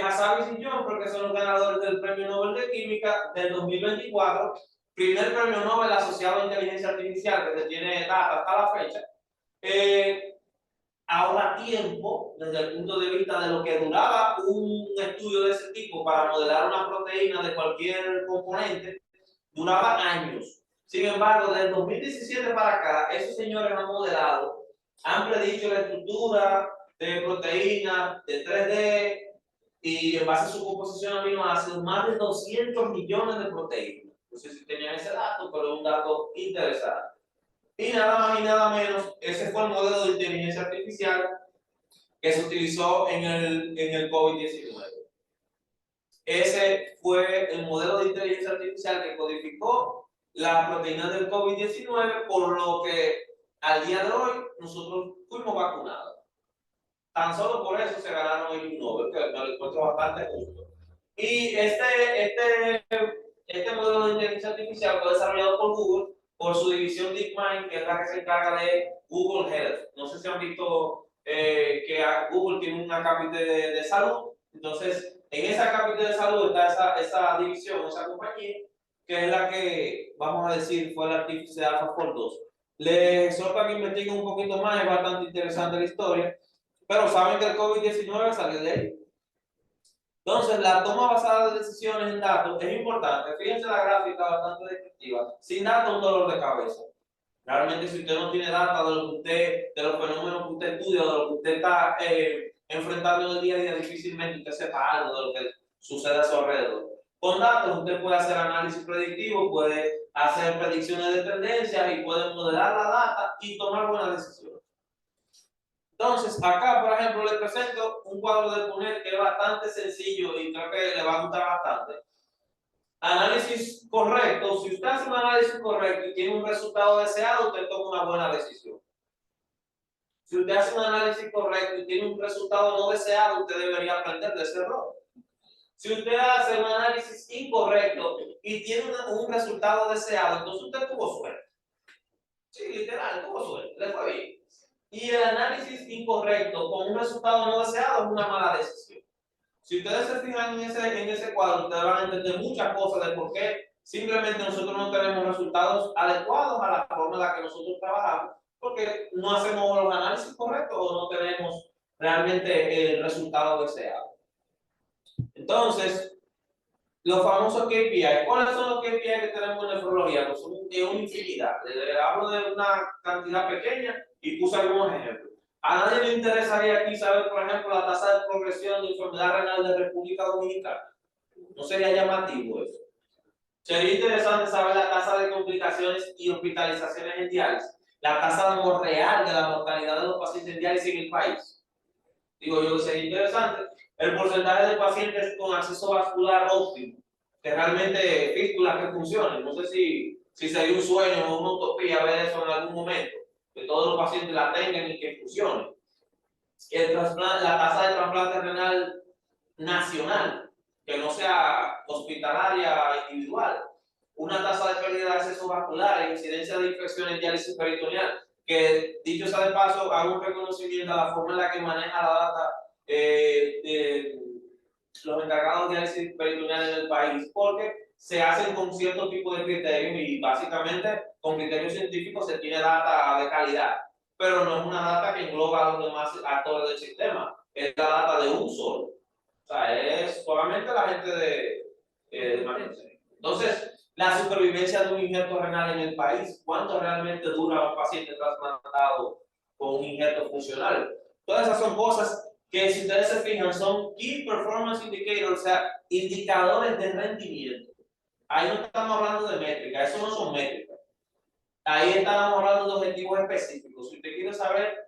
Hassabis y John, porque son los ganadores del Premio Nobel de Química del 2024, primer Premio Nobel asociado a inteligencia artificial que se tiene data hasta la fecha, ahorra tiempo desde el punto de vista de lo que duraba un estudio de ese tipo para modelar una proteína de cualquier componente, duraba años. Sin embargo, desde el 2017 para acá, esos señores han modelado, han predicho la estructura de proteínas de 3D, y en base a su composición aminoácidos, más de 200 millones de proteínas. No sé si tenían ese dato, pero es un dato interesante. Y nada más y nada menos, ese fue el modelo de inteligencia artificial que se utilizó en el COVID-19. Ese fue el modelo de inteligencia artificial que codificó las proteínas del COVID-19, por lo que al día de hoy nosotros fuimos vacunados. Tan solo por eso se ganaron el Nobel, que me lo encuentro bastante justo. Y este modelo de inteligencia artificial fue desarrollado por Google, por su división DeepMind, que es la que se encarga de Google Health. No sé si han visto que Google tiene una cápita de salud. Entonces, en esa cápita de salud está esa división, esa compañía, que es la que, vamos a decir, fue el artífice de AlphaFold 2. Les exhorto a que investiguen un poquito más, es bastante interesante la historia. Pero saben que el COVID-19 salió de ahí. Entonces, la toma basada de decisiones en datos es importante. Fíjense la gráfica bastante descriptiva. Sin datos, un dolor de cabeza. Realmente, si usted no tiene data de los fenómenos que usted estudia, de lo que usted está enfrentando en el día a día, difícilmente usted sepa algo de lo que sucede a su alrededor. Con datos, usted puede hacer análisis predictivo, puede hacer predicciones de tendencias y puede modelar la data y tomar buenas decisiones. Entonces, acá, por ejemplo, les presento un cuadro de Punnett que es bastante sencillo y creo que le va a gustar bastante. Análisis correcto. Si usted hace un análisis correcto y tiene un resultado deseado, usted toma una buena decisión. Si usted hace un análisis correcto y tiene un resultado no deseado, usted debería aprender de ese error. Si usted hace un análisis incorrecto y tiene un resultado deseado, entonces usted tuvo suerte. Sí, literal, tuvo suerte, le fue bien. Y el análisis incorrecto con un resultado no deseado es una mala decisión. Si ustedes se fijan en ese cuadro, ustedes van a entender muchas cosas de por qué simplemente nosotros no tenemos resultados adecuados a la forma en la que nosotros trabajamos, porque no hacemos los análisis correctos o no tenemos realmente el resultado deseado. Entonces, los famosos KPI, ¿cuáles son los KPI que tenemos en nefrología? Pues son de una infinidad. Hablo de una cantidad pequeña y puse algunos ejemplos. A nadie le interesaría aquí saber, por ejemplo, la tasa de progresión de enfermedad renal de República Dominicana. No sería llamativo eso. Sería interesante saber la tasa de complicaciones y hospitalizaciones en diálisis, la tasa de amor real de la mortalidad de los pacientes en diálisis en el país. Digo yo que sería interesante. El porcentaje de pacientes con acceso vascular óptimo, que realmente fístulas que funcionen. No sé si sería un sueño o una utopía ver eso en algún momento, que todos los pacientes la tengan y que funcionen. La tasa de trasplante renal nacional, que no sea hospitalaria individual. Una tasa de pérdida de acceso vascular, incidencia de infecciones en diálisis peritoneal, que dicho sea de paso, hago un reconocimiento a la forma en la que maneja la data de los encargados de diálisis peritoneal en el país, porque se hacen con cierto tipo de criterios y básicamente con criterios científicos se tiene data de calidad, pero no es una data que engloba a los demás actores del sistema, es la data de un solo. O sea, es solamente la gente de marketing. Entonces, la supervivencia de un injerto renal en el país, ¿cuánto realmente dura un paciente trasplantado con un injerto funcional? Todas esas son cosas que, si ustedes se fijan, son Key Performance Indicators, o sea, indicadores de rendimiento. Ahí no estamos hablando de métricas, eso no son métricas. Ahí estamos hablando de objetivos específicos. Si usted quiere saber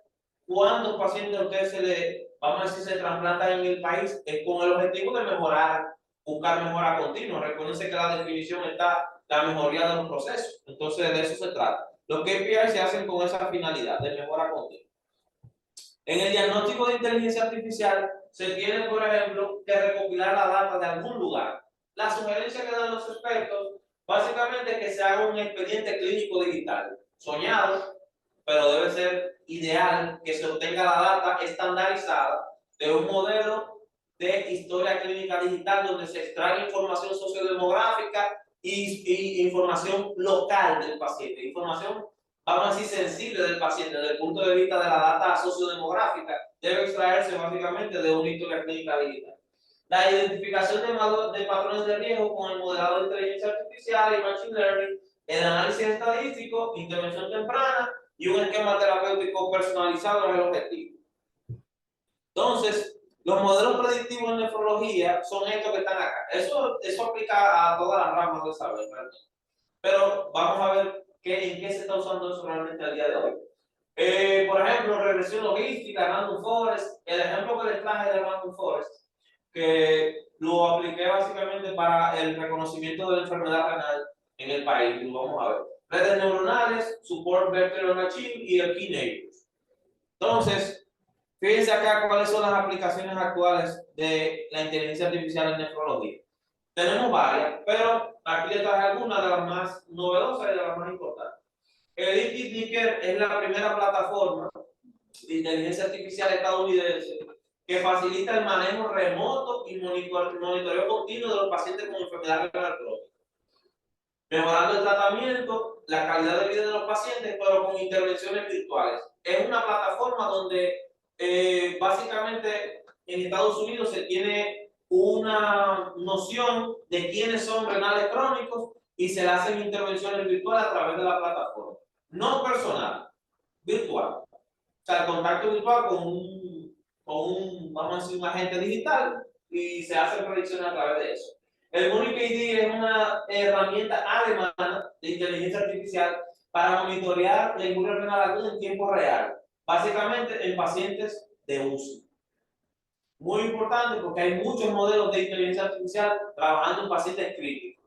cuántos pacientes a usted se le, vamos a decir, se trasplantan en el país, es con el objetivo de mejorar, buscar mejora continua. Recuerden que la definición está la mejoría de los procesos. Entonces, de eso se trata. Los KPI se hacen con esa finalidad de mejora continua. En el diagnóstico de inteligencia artificial se tiene, por ejemplo, que recopilar la data de algún lugar. La sugerencia que dan los expertos básicamente es que se haga un expediente clínico digital, soñado, pero debe ser ideal que se obtenga la data estandarizada de un modelo de historia clínica digital donde se extrae información sociodemográfica y información local del paciente, información, vamos a decir, sensible del paciente desde el punto de vista de la data sociodemográfica, debe extraerse básicamente de una historia clínica digital. La identificación de patrones de riesgo con el modelado de inteligencia artificial y machine learning, el análisis estadístico, intervención temprana y un esquema terapéutico personalizado es el objetivo. Entonces, los modelos predictivos en nefrología son estos que están acá. Eso aplica a todas las ramas de saber, ¿verdad? Pero vamos a ver en qué se está usando eso realmente al día de hoy. Por ejemplo, regresión logística, Random Forest. El ejemplo que les traje de Random Forest, que lo apliqué básicamente para el reconocimiento de la enfermedad renal en el país. Lo vamos a ver. Redes neuronales, Support Vector Machine y el Key Neighbors. Entonces, fíjense acá cuáles son las aplicaciones actuales de la inteligencia artificial en nefrología. Tenemos varias, pero aquí les traje algunas de las más novedosas y de las más importantes. Edit Licker es la primera plataforma de inteligencia artificial estadounidense que facilita el manejo remoto y monitoreo continuo de los pacientes con enfermedad renal crónica, mejorando el tratamiento, la calidad de vida de los pacientes, pero con intervenciones virtuales. Es una plataforma donde básicamente en Estados Unidos se tiene una noción de quiénes son renales crónicos y se le hacen intervenciones virtuales a través de la plataforma. No personal, virtual. O sea, el contacto virtual con un, vamos a decir, un agente digital y se hacen predicciones a través de eso. El MoniKD es una herramienta alemana de inteligencia artificial para monitorear la injuria renal aguda en tiempo real, básicamente en pacientes de UCI. Muy importante porque hay muchos modelos de inteligencia artificial trabajando en pacientes críticos,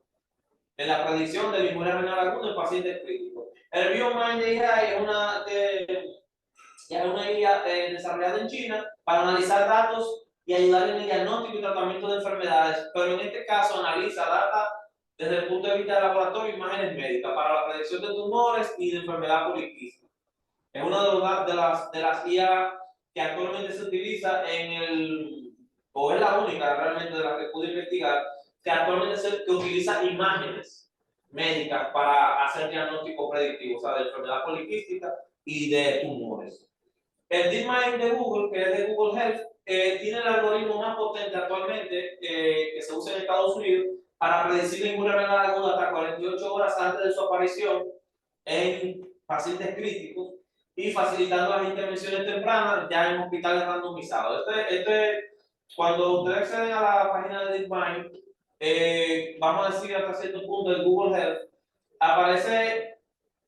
en la predicción de la injuria renal aguda en pacientes críticos. El BioMind AI es una guía desarrollada en China para analizar datos y ayudar en el diagnóstico y tratamiento de enfermedades, pero en este caso analiza data desde el punto de vista de laboratorio, imágenes médicas para la predicción de tumores y de enfermedad poliquística. Es una de las IA que actualmente se utiliza o es la única realmente de las que pude investigar, que actualmente que utiliza imágenes médicas para hacer diagnóstico predictivo, o sea, de enfermedad poliquística y de tumores. El DeepMind de Google, que es de Google Health, tiene el algoritmo más potente actualmente que se usa en Estados Unidos para predecir la inmune renal aguda hasta 48 horas antes de su aparición en pacientes críticos y facilitando las intervenciones tempranas ya en hospitales randomizados. Cuando ustedes acceden a la página de DeepMind, vamos a decir hasta cierto punto el Google Health, aparece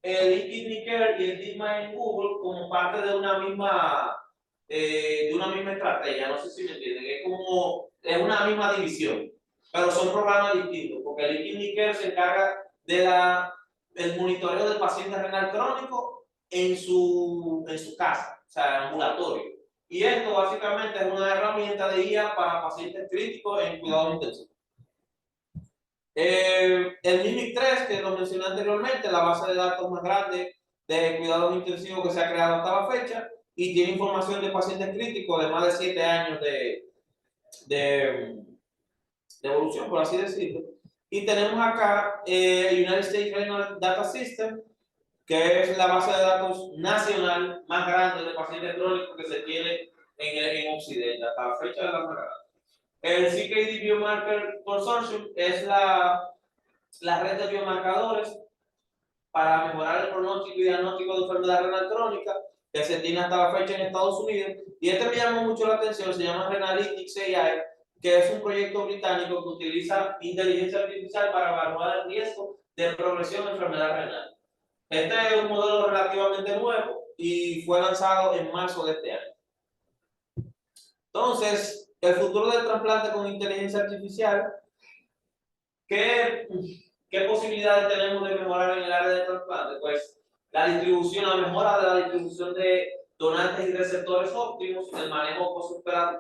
el eKidneyCare y el DeepMind en Google como parte de una misma estrategia, no sé si me entienden, es una misma división, pero son programas distintos, porque el eKidneyCare se encarga del monitoreo del paciente renal crónico en su casa, o sea, ambulatorio. Y esto básicamente es una herramienta de guía para pacientes críticos en cuidados intensivos. El MIMIC 3, que lo mencioné anteriormente, la base de datos más grande de cuidados intensivos que se ha creado hasta la fecha y tiene información de pacientes críticos de más de 7 años de evolución, por así decirlo. Y tenemos acá United States Renal Data System, que es la base de datos nacional más grande de pacientes crónicos que se tiene en Occidente, hasta la fecha de la más grande. El CKD Biomarker Consortium es la red de biomarcadores para mejorar el pronóstico y diagnóstico de enfermedad renal crónica que se tiene hasta la fecha en Estados Unidos. Y este me llamó mucho la atención, se llama Renalytics AI, que es un proyecto británico que utiliza inteligencia artificial para evaluar el riesgo de progresión de enfermedad renal. Este es un modelo relativamente nuevo y fue lanzado en marzo de este año. Entonces, el futuro del trasplante con inteligencia artificial, ¿qué posibilidades tenemos de mejorar en el área de trasplante? Pues la mejora de la distribución de donantes y receptores óptimos, el manejo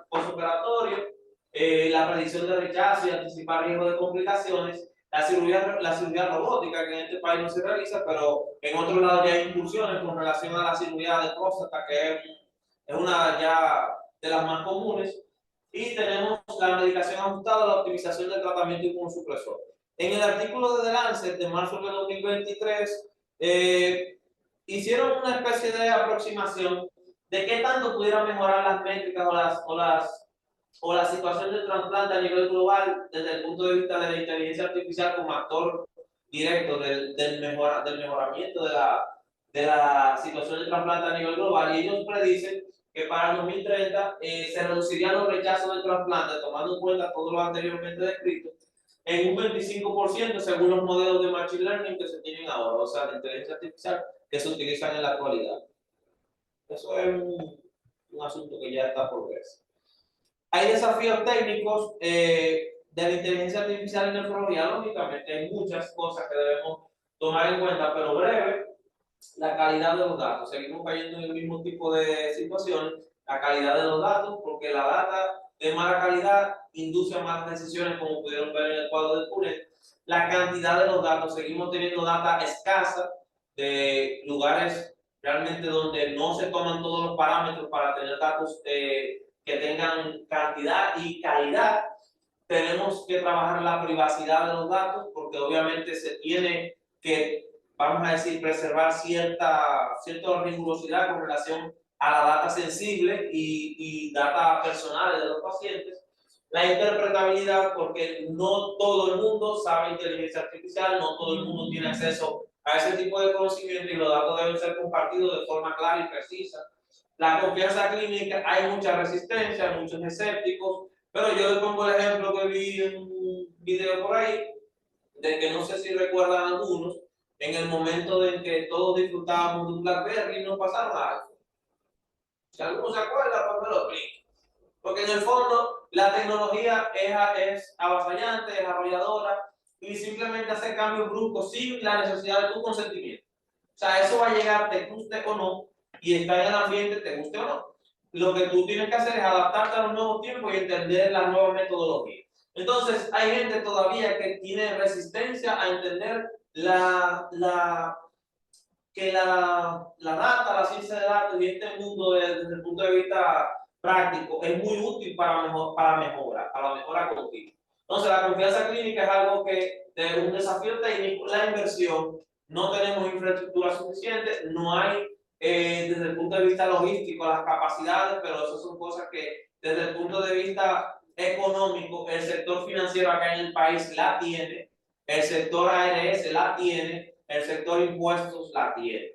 postoperatorio, la predicción de rechazo y anticipar riesgo de complicaciones, la cirugía robótica, que en este país no se realiza, pero en otros lados ya hay incursiones con relación a la cirugía de próstata, que es una ya de las más comunes, y tenemos la medicación ajustada a la optimización del tratamiento inmunosupresor. En el artículo de The Lancet de marzo de 2023, hicieron una especie de aproximación de qué tanto pudieran mejorar las métricas o la situación del trasplante a nivel global desde el punto de vista de la inteligencia artificial como actor directo del mejoramiento de la situación del trasplante a nivel global. Y ellos predicen que para el 2030 se reducirían los rechazos de trasplante, tomando en cuenta todo lo anteriormente descrito, en un 25% según los modelos de Machine Learning que se tienen ahora, o sea, de inteligencia artificial que se utilizan en la actualidad. Eso es un asunto que ya está por verse. Hay desafíos técnicos de la inteligencia artificial en nefrología, lógicamente hay muchas cosas que debemos tomar en cuenta, pero breve, la calidad de los datos. Seguimos cayendo en el mismo tipo de situaciones, la calidad de los datos, porque la data de mala calidad induce a malas decisiones, como pudieron ver en el cuadro del PUNET. La cantidad de los datos, seguimos teniendo data escasa de lugares realmente donde no se toman todos los parámetros para tener datos que tengan cantidad y calidad. Tenemos que trabajar la privacidad de los datos, porque obviamente se tiene que, vamos a decir, preservar cierta rigurosidad con relación a la data sensible y data personales de los pacientes. La interpretabilidad, porque no todo el mundo sabe inteligencia artificial, no todo el mundo tiene acceso a ese tipo de conocimiento y los datos deben ser compartidos de forma clara y precisa. La confianza clínica, hay mucha resistencia, muchos escépticos, pero yo le pongo el ejemplo que vi en un video por ahí, de que no sé si recuerdan algunos, en el momento en que todos disfrutábamos de un BlackBerry y nos pasaron a iPhone. Si alguno se acuerda, pues me lo explico. Porque en el fondo la tecnología es avasallante, es arrolladora y simplemente hace cambios bruscos sin la necesidad de tu consentimiento. O sea, eso va a llegar, te guste o no, y está en el ambiente, te guste o no. Lo que tú tienes que hacer es adaptarte a los nuevos tiempos y entender la nueva metodología. Entonces, hay gente todavía que tiene resistencia a entender que la data, la ciencia de datos y este mundo desde el punto de vista práctico es muy útil para la mejora continua. Entonces, la confianza clínica es algo que es un desafío técnico, la inversión, no tenemos infraestructura suficiente, no hay desde el punto de vista logístico las capacidades, pero esas son cosas que desde el punto de vista económico, el sector financiero acá en el país la tiene, el sector ARS la tiene, el sector impuestos la tiene.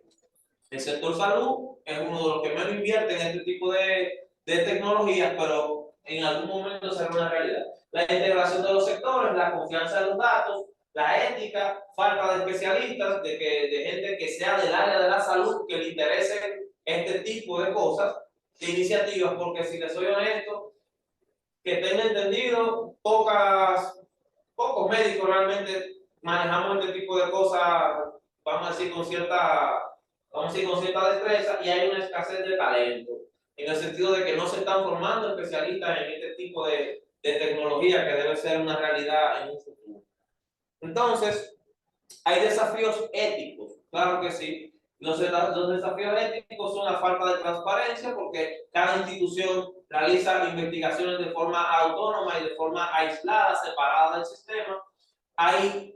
El sector salud es uno de los que menos invierte en este tipo de tecnologías, pero en algún momento será una realidad. La integración de los sectores, la confianza en los datos, la ética, falta de especialistas, de gente que sea del área de la salud, que le interese este tipo de cosas, de iniciativas, porque si les soy honesto, que tenga entendido, pocos médicos realmente manejamos este tipo de cosas, vamos a decir, con cierta destreza, y hay una escasez de talento, en el sentido de que no se están formando especialistas en este tipo de tecnología que debe ser una realidad en un futuro. Entonces, hay desafíos éticos, claro que sí. Los desafíos éticos son la falta de transparencia, porque cada institución realiza investigaciones de forma autónoma y de forma aislada, separada del sistema. Hay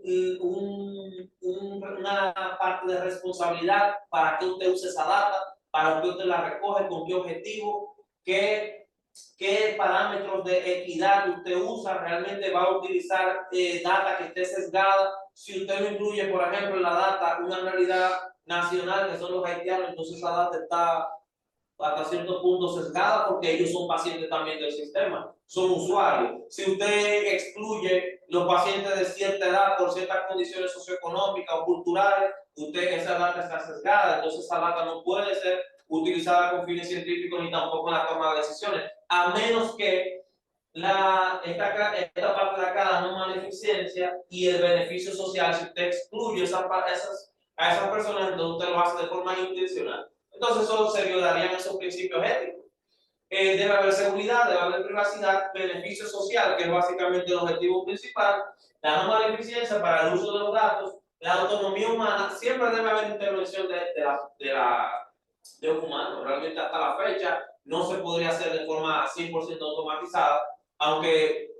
una parte de responsabilidad para que usted use esa data, para que usted la recoge, con qué objetivo, qué parámetros de equidad usted usa, realmente va a utilizar data que esté sesgada. Si usted no incluye, por ejemplo, en la data una realidad nacional que son los haitianos, entonces la data está hasta cierto punto sesgada, porque ellos son pacientes también del sistema, son usuarios. Si usted excluye los pacientes de cierta edad por ciertas condiciones socioeconómicas o culturales, esa data está sesgada, entonces esa data no puede ser utilizada con fines científicos ni tampoco en la toma de decisiones, a menos que esta parte de acá, la no maleficencia y el beneficio social. Si usted excluye a esas personas, entonces usted lo hace de forma intencional. Entonces, eso se violarían esos principios éticos. Debe haber seguridad, debe haber privacidad, beneficio social, que es básicamente el objetivo principal, la no maleficencia para el uso de los datos, la autonomía humana. Siempre debe haber intervención de un humano. Realmente, hasta la fecha, no se podría hacer de forma 100% automatizada, aunque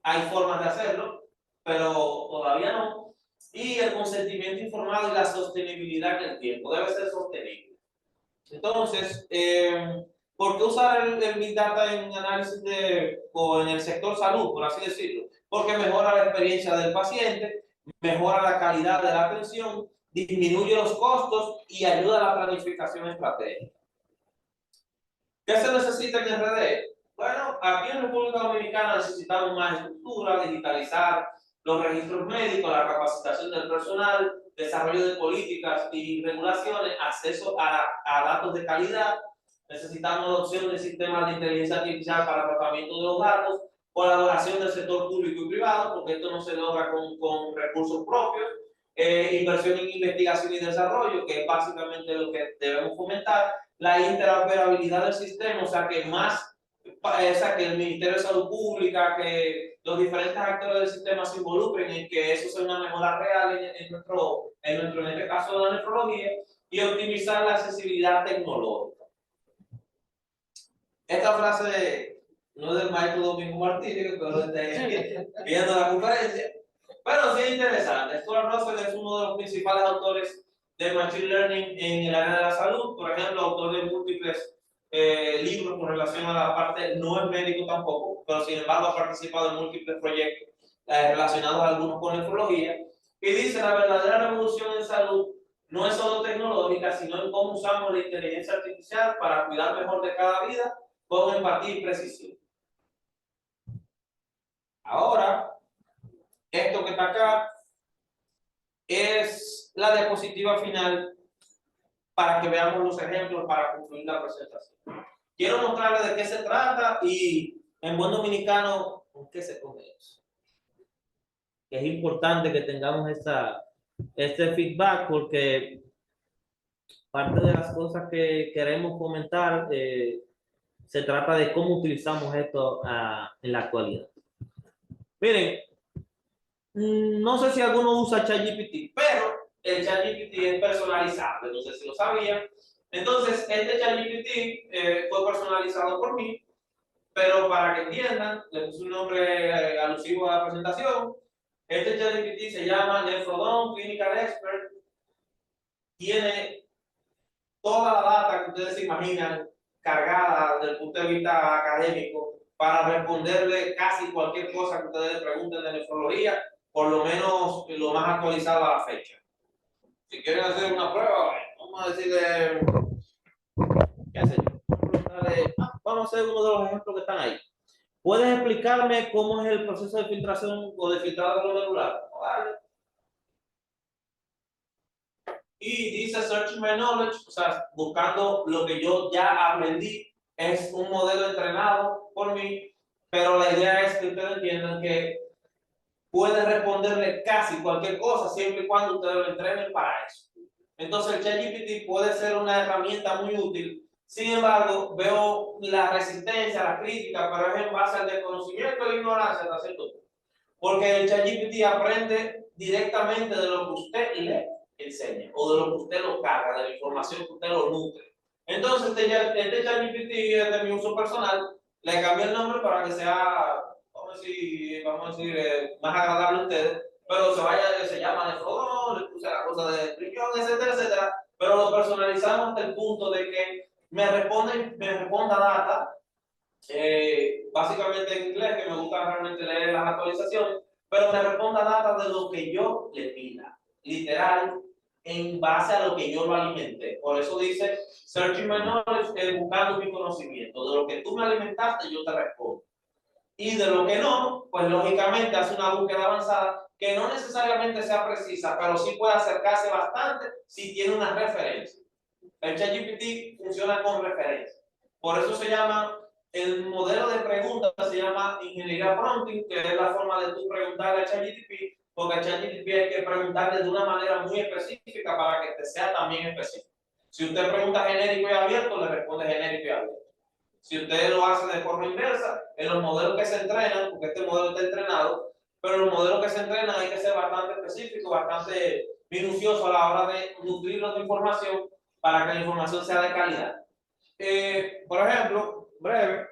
hay formas de hacerlo, pero todavía no. Y el consentimiento informado y la sostenibilidad en el tiempo debe ser sostenible. Entonces, ¿por qué usar el Big Data en análisis o en el sector salud, por así decirlo? Porque mejora la experiencia del paciente, mejora la calidad de la atención, disminuye los costos y ayuda a la planificación estratégica. ¿Qué se necesita en RD? Bueno, aquí en República Dominicana necesitamos más estructura, digitalizar los registros médicos, la capacitación del personal, desarrollo de políticas y regulaciones, acceso a datos de calidad. Necesitamos adopción de sistemas de inteligencia artificial para tratamiento de los datos, colaboración del sector público y privado, porque esto no se logra con recursos propios, inversión en investigación y desarrollo, que es básicamente lo que debemos fomentar, la interoperabilidad del sistema, o sea que que el Ministerio de Salud Pública, que los diferentes actores del sistema se involucren en que eso sea una mejora real en este caso de la nefrología, y optimizar la accesibilidad tecnológica. Esta frase no es del maestro Domingo Martínez, pero desde viendo la conferencia, pero sí es interesante. Stuart Russell es uno de los principales autores de Machine Learning en el área de la salud, por ejemplo, autor de múltiples libros con relación a la parte, no es médico tampoco, pero sin embargo ha participado en múltiples proyectos relacionados algunos con nefrología, y dice: la verdadera revolución en salud no es solo tecnológica, sino en cómo usamos la inteligencia artificial para cuidar mejor de cada vida con empatía y precisión. Ahora, esto que está acá es la diapositiva final para que veamos los ejemplos para concluir la presentación. Quiero mostrarles de qué se trata y, en buen dominicano, con qué se come eso. Es importante que tengamos este feedback, porque parte de las cosas que queremos comentar se trata de cómo utilizamos esto en la actualidad. Miren, no sé si alguno usa ChatGPT, pero el ChatGPT es personalizable, no sé si lo sabían. Entonces, este ChatGPT fue personalizado por mí, pero para que entiendan, le puse un nombre alusivo a la presentación. Este ChatGPT se llama Nefrodon Clinical Expert. Tiene toda la data que ustedes se imaginan cargada desde el punto de vista académico para responderle casi cualquier cosa que ustedes le pregunten de nefrología, por lo menos lo más actualizado a la fecha. Si quieren hacer una prueba, vamos a decirle, qué sé yo, vamos a hacer uno de los ejemplos que están ahí. ¿Puedes explicarme cómo es el proceso de filtración o de filtrado glomerular? Vale. Y dice Searching My Knowledge, o sea, buscando lo que yo ya aprendí, es un modelo entrenado por mí, pero la idea es que ustedes entiendan que puede responderle casi cualquier cosa siempre y cuando ustedes lo entrenen para eso. Entonces el ChatGPT puede ser una herramienta muy útil. Sin embargo, veo la resistencia, la crítica, pero es en base al desconocimiento y la ignorancia hasta cierto punto. Porque el ChatGPT aprende directamente de lo que usted le enseña o de lo que usted lo carga, de la información que usted lo nutre. Entonces, este ChatGPT es de mi uso personal, le cambié el nombre para que sea, vamos a decir más agradable a ustedes, pero se llama Nefrodon, le puse la cosa de riñón, etcétera, etcétera, pero lo personalizamos hasta el punto de que me responda data básicamente en inglés, que me gusta realmente leer las actualizaciones, pero me responda data de lo que yo le pida, literal, en base a lo que yo lo alimenté. Por eso dice, searching my knowledge, buscando mi conocimiento. De lo que tú me alimentaste, yo te respondo. Y de lo que no, pues lógicamente hace una búsqueda avanzada que no necesariamente sea precisa, pero sí puede acercarse bastante si tiene una referencia. El ChatGPT funciona con referencia. Por eso se llama, el modelo de preguntas se llama ingeniería prompting, que es la forma de tú preguntarle a ChatGPT, porque a ChatGPT hay que preguntarle de una manera muy específica para que te sea también específico. Si usted pregunta genérico y abierto, le responde genérico y abierto. Si usted lo hace de forma inversa, en los modelos que se entrenan, porque este modelo está entrenado, pero en los modelos que se entrenan hay que ser bastante específico, bastante minucioso a la hora de nutrirlos de información para que la información sea de calidad. Por ejemplo, breve,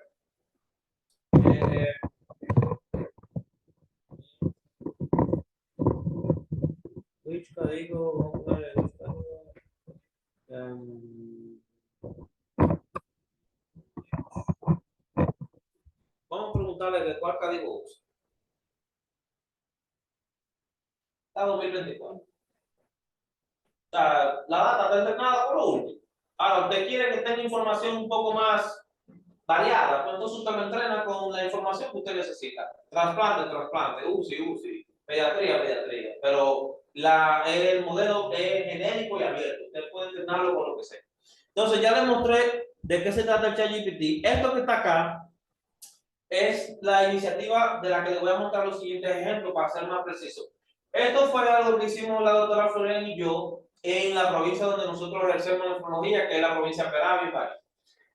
vamos a preguntarle de cuál código usa. Está 2024. O sea, la data está entrenada por lo último. Ahora, usted quiere que tenga información un poco más variada, pues entonces usted lo entrena con la información que usted necesita. Trasplante, UCI, pediatría. Pero el modelo es genérico y abierto. Usted puede entrenarlo con lo que sea. Entonces ya les mostré de qué se trata el ChatGPT. Esto que está acá es la iniciativa de la que les voy a mostrar los siguientes ejemplos para ser más preciso. Esto fue algo que hicimos la doctora Florén y yo en la provincia donde nosotros ejercemos nefrología, que es la provincia de Peravia y Valle.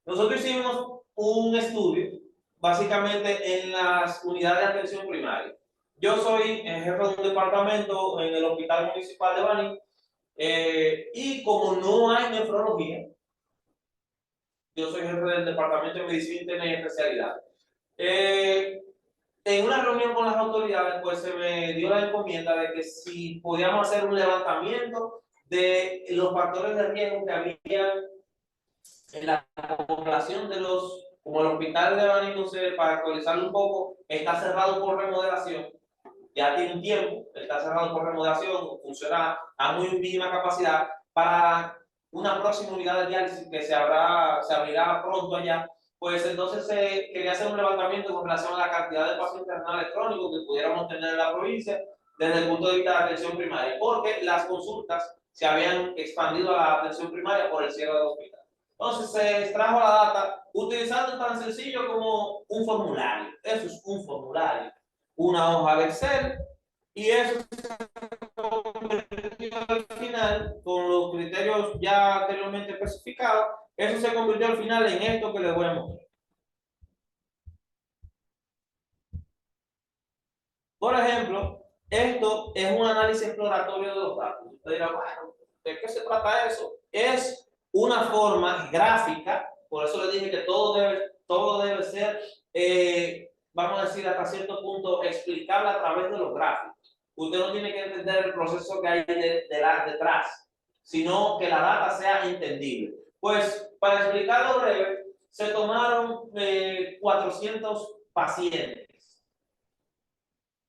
Nosotros hicimos un estudio básicamente en las unidades de atención primaria. Yo soy jefe de un departamento en el Hospital Municipal de Baní y como no hay nefrología, yo soy jefe del Departamento de Medicina Interna y Especialidad. En una reunión con las autoridades, pues se me dio la encomienda de que si podíamos hacer un levantamiento de los factores de riesgo que había en la población de como el hospital de Baní, no sé, para actualizarlo un poco, está cerrado por remodelación, ya tiene un tiempo, está cerrado por remodelación, funciona a muy mínima capacidad. Para una próxima unidad de diálisis que se abrirá pronto allá, pues entonces se quería hacer un levantamiento con relación a la cantidad de pacientes renales crónicos que pudiéramos tener en la provincia desde el punto de vista de la atención primaria, porque las consultas se habían expandido a la atención primaria por el cierre del hospital. Entonces se extrajo la data utilizando tan sencillo como un formulario. Eso es un formulario, una hoja de Excel, y eso se convirtió al final, con los criterios ya anteriormente especificados, eso se convirtió al final en esto que les voy a mostrar. Por ejemplo, esto es un análisis exploratorio de los datos. Usted dirá, bueno, ¿de qué se trata eso? Es una forma gráfica, por eso le dije que todo debe ser, vamos a decir, hasta cierto punto, explicable a través de los gráficos. Usted no tiene que entender el proceso que hay detrás, sino que la data sea entendible. Pues, para explicarlo breve, se tomaron 400 pacientes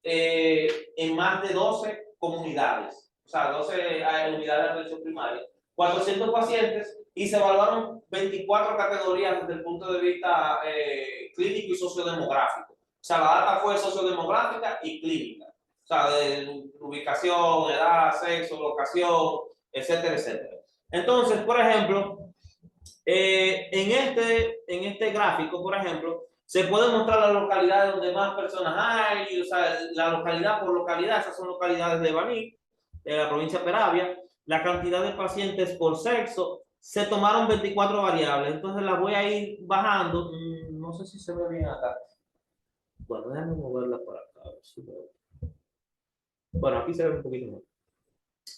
en más de 12 comunidades, o sea, 12 unidades de atención primaria, 400 pacientes y se evaluaron 24 categorías desde el punto de vista clínico y sociodemográfico. O sea, la data fue sociodemográfica y clínica, o sea, de ubicación, edad, sexo, locación, etcétera, etcétera. Entonces, por ejemplo, en este gráfico, por ejemplo, se puede mostrar las localidades donde más personas hay, o sea, la localidad por localidad, esas son localidades de Baní, de la provincia de Peravia, la cantidad de pacientes por sexo, se tomaron 24 variables, entonces las voy a ir bajando, no sé si se ve bien acá. Bueno, déjame moverla por acá. A ver si veo. Bueno, aquí se ve un poquito más.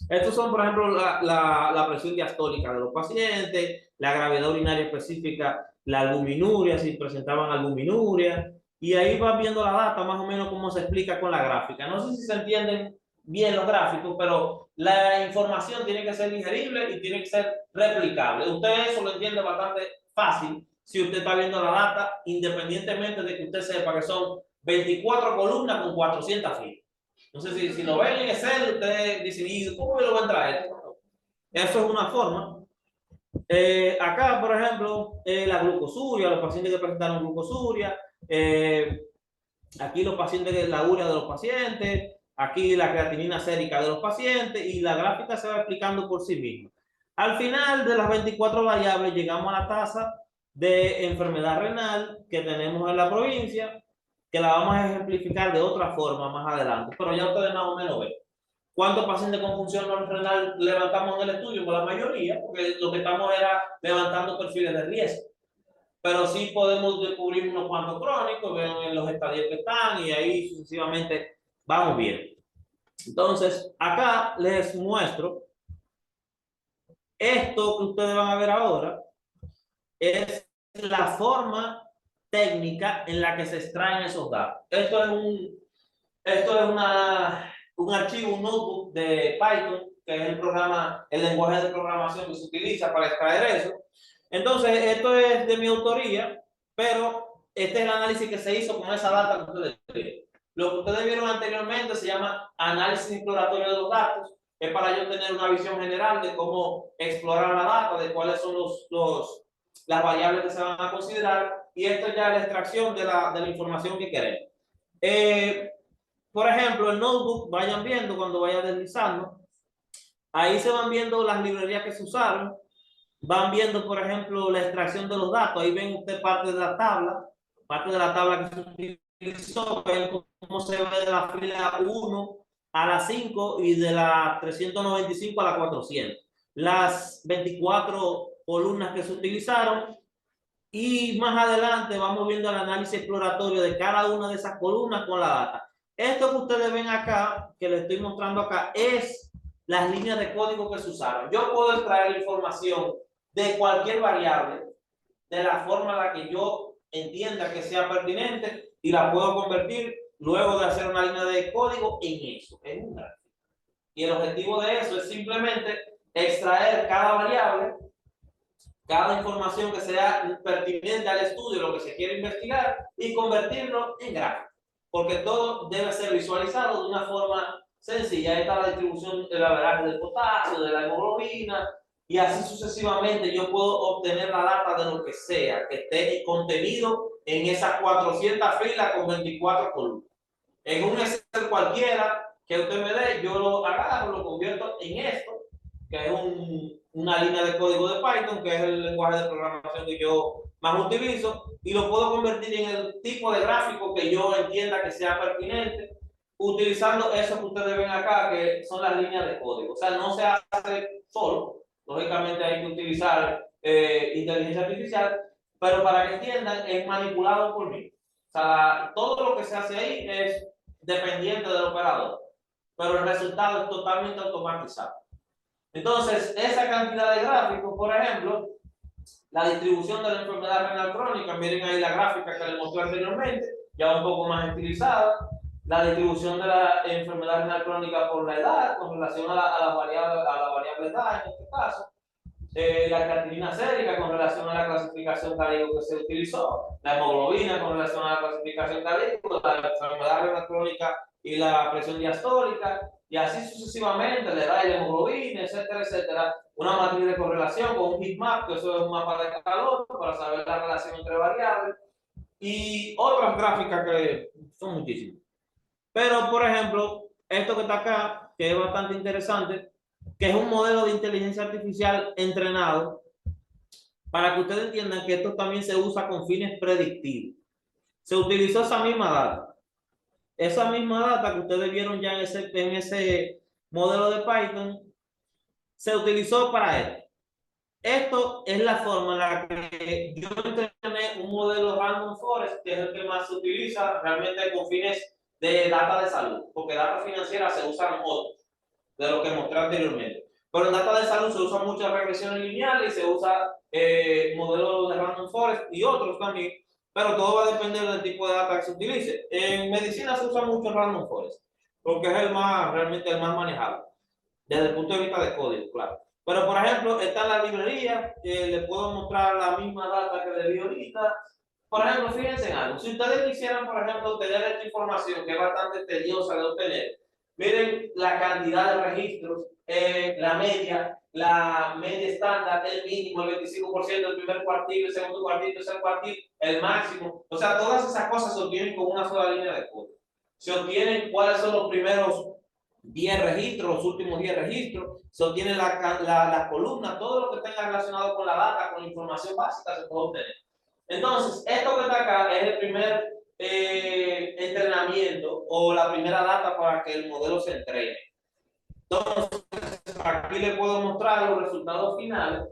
Estos son, por ejemplo, la presión diastólica de los pacientes, la gravedad urinaria específica, la albuminuria, si presentaban albuminuria, y ahí vas viendo la data más o menos cómo se explica con la gráfica. No sé si se entienden bien los gráficos, pero la información tiene que ser digerible y tiene que ser replicable. Usted eso lo entiende bastante fácil si usted está viendo la data, independientemente de que usted sepa que son 24 columnas con 400 filas. Entonces, si lo ven en Excel, ustedes dicen, ¿y cómo lo voy a entrar? Eso es una forma. Acá, por ejemplo, la glucosuria, los pacientes que presentaron glucosuria, aquí los pacientes, la urea de los pacientes, aquí la creatinina sérica de los pacientes, y la gráfica se va explicando por sí misma. Al final de las 24 variables llegamos a la tasa de enfermedad renal que tenemos en la provincia, que la vamos a ejemplificar de otra forma más adelante, pero ya ustedes más o menos ven. ¿Cuántos pacientes con función no renal levantamos en el estudio? Pues la mayoría, porque lo que estamos era levantando perfiles de riesgo. Pero sí podemos descubrir unos cuantos crónicos, ven en los estadios que están y ahí sucesivamente vamos bien. Entonces, acá les muestro esto que ustedes van a ver ahora, es la forma técnica en la que se extraen esos datos. Esto es un archivo, un notebook de Python, que es el lenguaje de programación que se utiliza para extraer eso. Entonces, esto es de mi autoría, pero este es el análisis que se hizo con esa data que ustedes vieron. Lo que ustedes vieron anteriormente se llama análisis exploratorio de los datos. Es para yo tener una visión general de cómo explorar la data, de cuáles son las variables que se van a considerar, y esto ya es la extracción de la información que queremos. Por ejemplo, el notebook, vayan viendo cuando vayan deslizando, ahí se van viendo las librerías que se usaron, van viendo, por ejemplo, la extracción de los datos, ahí ven usted parte de la tabla que se utilizó, ven cómo se ve de la fila 1 a la 5 y de la 395 a la 400. Las 24 columnas que se utilizaron, y más adelante vamos viendo el análisis exploratorio de cada una de esas columnas con la data. Esto que ustedes ven acá, que les estoy mostrando acá, es las líneas de código que se usaron. Yo puedo extraer la información de cualquier variable de la forma en la que yo entienda que sea pertinente y la puedo convertir luego de hacer una línea de código en eso, en un gráfico. Y el objetivo de eso es simplemente extraer cada variable, cada información que sea pertinente al estudio, lo que se quiere investigar, y convertirlo en gráfico. Porque todo debe ser visualizado de una forma sencilla. Ahí está la distribución del averaje del potasio, de la hemoglobina, y así sucesivamente yo puedo obtener la data de lo que sea, que esté contenido en esas 400 filas con 24 columnas. En un Excel cualquiera que usted me dé, yo lo agarro, lo convierto en esto, que es una línea de código de Python, que es el lenguaje de programación que yo más utilizo, y lo puedo convertir en el tipo de gráfico que yo entienda que sea pertinente, utilizando eso que ustedes ven acá, que son las líneas de código. O sea, no se hace solo, lógicamente hay que utilizar inteligencia artificial, pero para que entiendan, es manipulado por mí. O sea, todo lo que se hace ahí es dependiente del operador, pero el resultado es totalmente automatizado. Entonces, esa cantidad de gráficos, por ejemplo, la distribución de la enfermedad renal crónica, miren ahí la gráfica que les mostré anteriormente, ya un poco más estilizada, la distribución de la enfermedad renal crónica por la edad, con relación a la variable edad en este caso, la creatinina sérica con relación a la clasificación cardíaca que se utilizó, la hemoglobina con relación a la clasificación cardíaca, la enfermedad renal crónica y la presión diastólica, y así sucesivamente, la edad y la hemoglobina, etcétera, etcétera. Una matriz de correlación con un heatmap, que eso es un mapa de calor para saber la relación entre variables, y otras gráficas que son muchísimas. Pero, por ejemplo, esto que está acá, que es bastante interesante, que es un modelo de inteligencia artificial entrenado para que ustedes entiendan que esto también se usa con fines predictivos. Se utilizó esa misma data. Esa misma data que ustedes vieron ya en ese modelo de Python, se utilizó para esto. Esto es la forma en la que yo entrené un modelo Random Forest, que es el que más se utiliza realmente con fines de data de salud, porque data financiera se usan otros, de lo que mostré anteriormente. Pero en data de salud se usan muchas regresiones lineales y se usa modelos de Random Forest y otros también, pero todo va a depender del tipo de data que se utilice. En medicina se usa mucho Random Forest, porque es realmente el más manejado, desde el punto de vista de código, claro. Pero, por ejemplo, está en la librería, les puedo mostrar la misma data que le di ahorita. Por ejemplo, fíjense en algo. Si ustedes quisieran, por ejemplo, obtener esta información, que es bastante tediosa de obtener, miren la cantidad de registros, la media estándar, el mínimo, el 25%, el primer cuartil, el segundo cuartil, el tercer cuartil, el máximo. O sea, todas esas cosas se obtienen con una sola línea de código. Se obtienen cuáles son los primeros 10 registros, los últimos 10 registros, se obtiene la columna, todo lo que tenga relacionado con la data, con la información básica se puede obtener. Entonces, esto que está acá es el primer entrenamiento o la primera data para que el modelo se entrene. Entonces, aquí les puedo mostrar los resultados finales.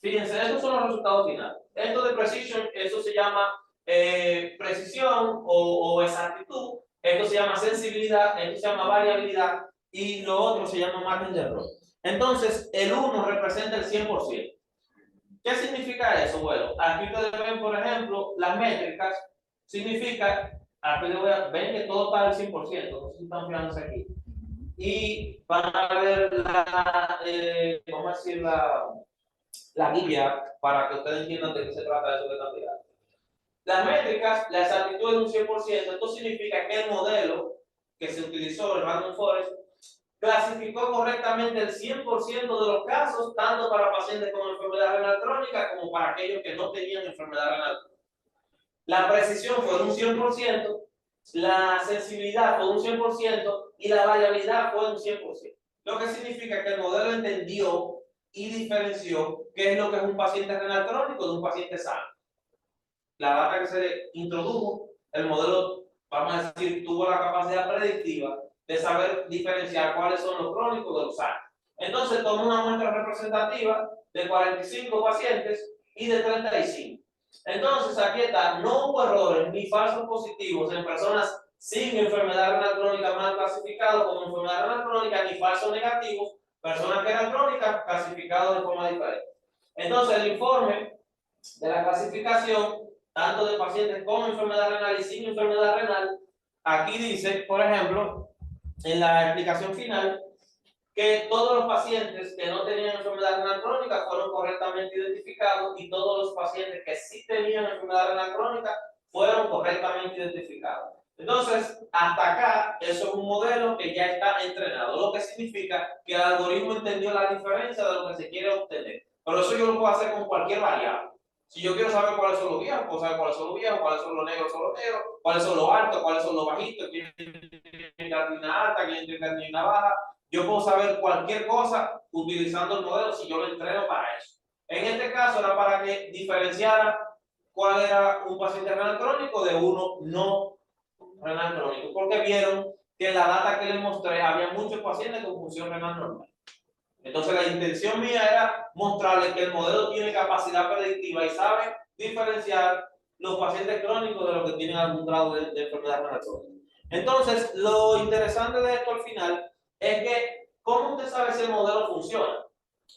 Fíjense, estos son los resultados finales. Esto de precision, eso se llama precisión o exactitud. Esto se llama sensibilidad, esto se llama variabilidad y lo otro se llama margen de error. Entonces, el 1 representa el 100%. ¿Qué significa eso? Bueno, aquí ustedes ven, por ejemplo, las métricas. Significa, aquí ven que todo está al 100%, no sé si están fijándose aquí. Y van a ver vamos a decir, la guía para que ustedes entiendan de qué se trata eso de cantidad. Las métricas, la exactitud es un 100%, esto significa que el modelo que se utilizó, el Random Forest, clasificó correctamente el 100% de los casos, tanto para pacientes con enfermedad renal crónica como para aquellos que no tenían enfermedad renal crónica. La precisión fue de un 100%, la sensibilidad fue de un 100% y la variabilidad fue de un 100%. Lo que significa que el modelo entendió y diferenció qué es lo que es un paciente renal crónico de un paciente sano. La data que se introdujo, el modelo, vamos a decir, tuvo la capacidad predictiva de saber diferenciar cuáles son los crónicos de los sanos. Entonces tomó una muestra representativa de 45 pacientes y de 35. Entonces aquí está, no hubo errores ni falsos positivos en personas sin enfermedad renal crónica mal clasificados como enfermedad renal crónica, ni falsos negativos, personas que eran crónicas clasificados de forma diferente. Entonces el informe de la clasificación tanto de pacientes con enfermedad renal y sin enfermedad renal, aquí dice, por ejemplo, en la explicación final, que todos los pacientes que no tenían enfermedad renal crónica fueron correctamente identificados y todos los pacientes que sí tenían enfermedad renal crónica fueron correctamente identificados. Entonces, hasta acá, eso es un modelo que ya está entrenado, lo que significa que el algoritmo entendió la diferencia de lo que se quiere obtener. Pero eso yo lo puedo hacer con cualquier variable. Si yo quiero saber cuáles son los viejos, puedo saber cuáles son los viejos, cuáles son los negros, cuáles son los altos, cuáles son los bajitos, quién tiene creatinina alta, quién tiene creatinina baja. Yo puedo saber cualquier cosa utilizando el modelo si yo lo entreno para eso. En este caso era para que diferenciara cuál era un paciente renal crónico de uno no renal crónico, porque vieron que en la data que les mostré había muchos pacientes con función renal normal. Entonces la intención mía era mostrarles que el modelo tiene capacidad predictiva y sabe diferenciar los pacientes crónicos de los que tienen algún grado de enfermedad renal crónica. Entonces, lo interesante de esto al final es que, ¿cómo usted sabe si el modelo funciona?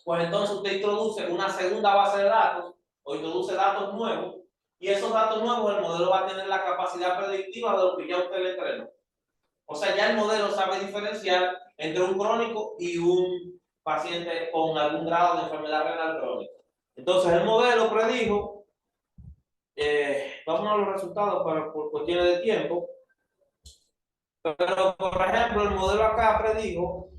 Pues entonces usted introduce una segunda base de datos o introduce datos nuevos y esos datos nuevos el modelo va a tener la capacidad predictiva de lo que ya usted le entrenó. O sea, ya el modelo sabe diferenciar entre un crónico y un paciente con algún grado de enfermedad renal crónica. Entonces, el modelo predijo, vamos a los resultados por cuestiones de tiempo, pero por ejemplo, el modelo acá predijo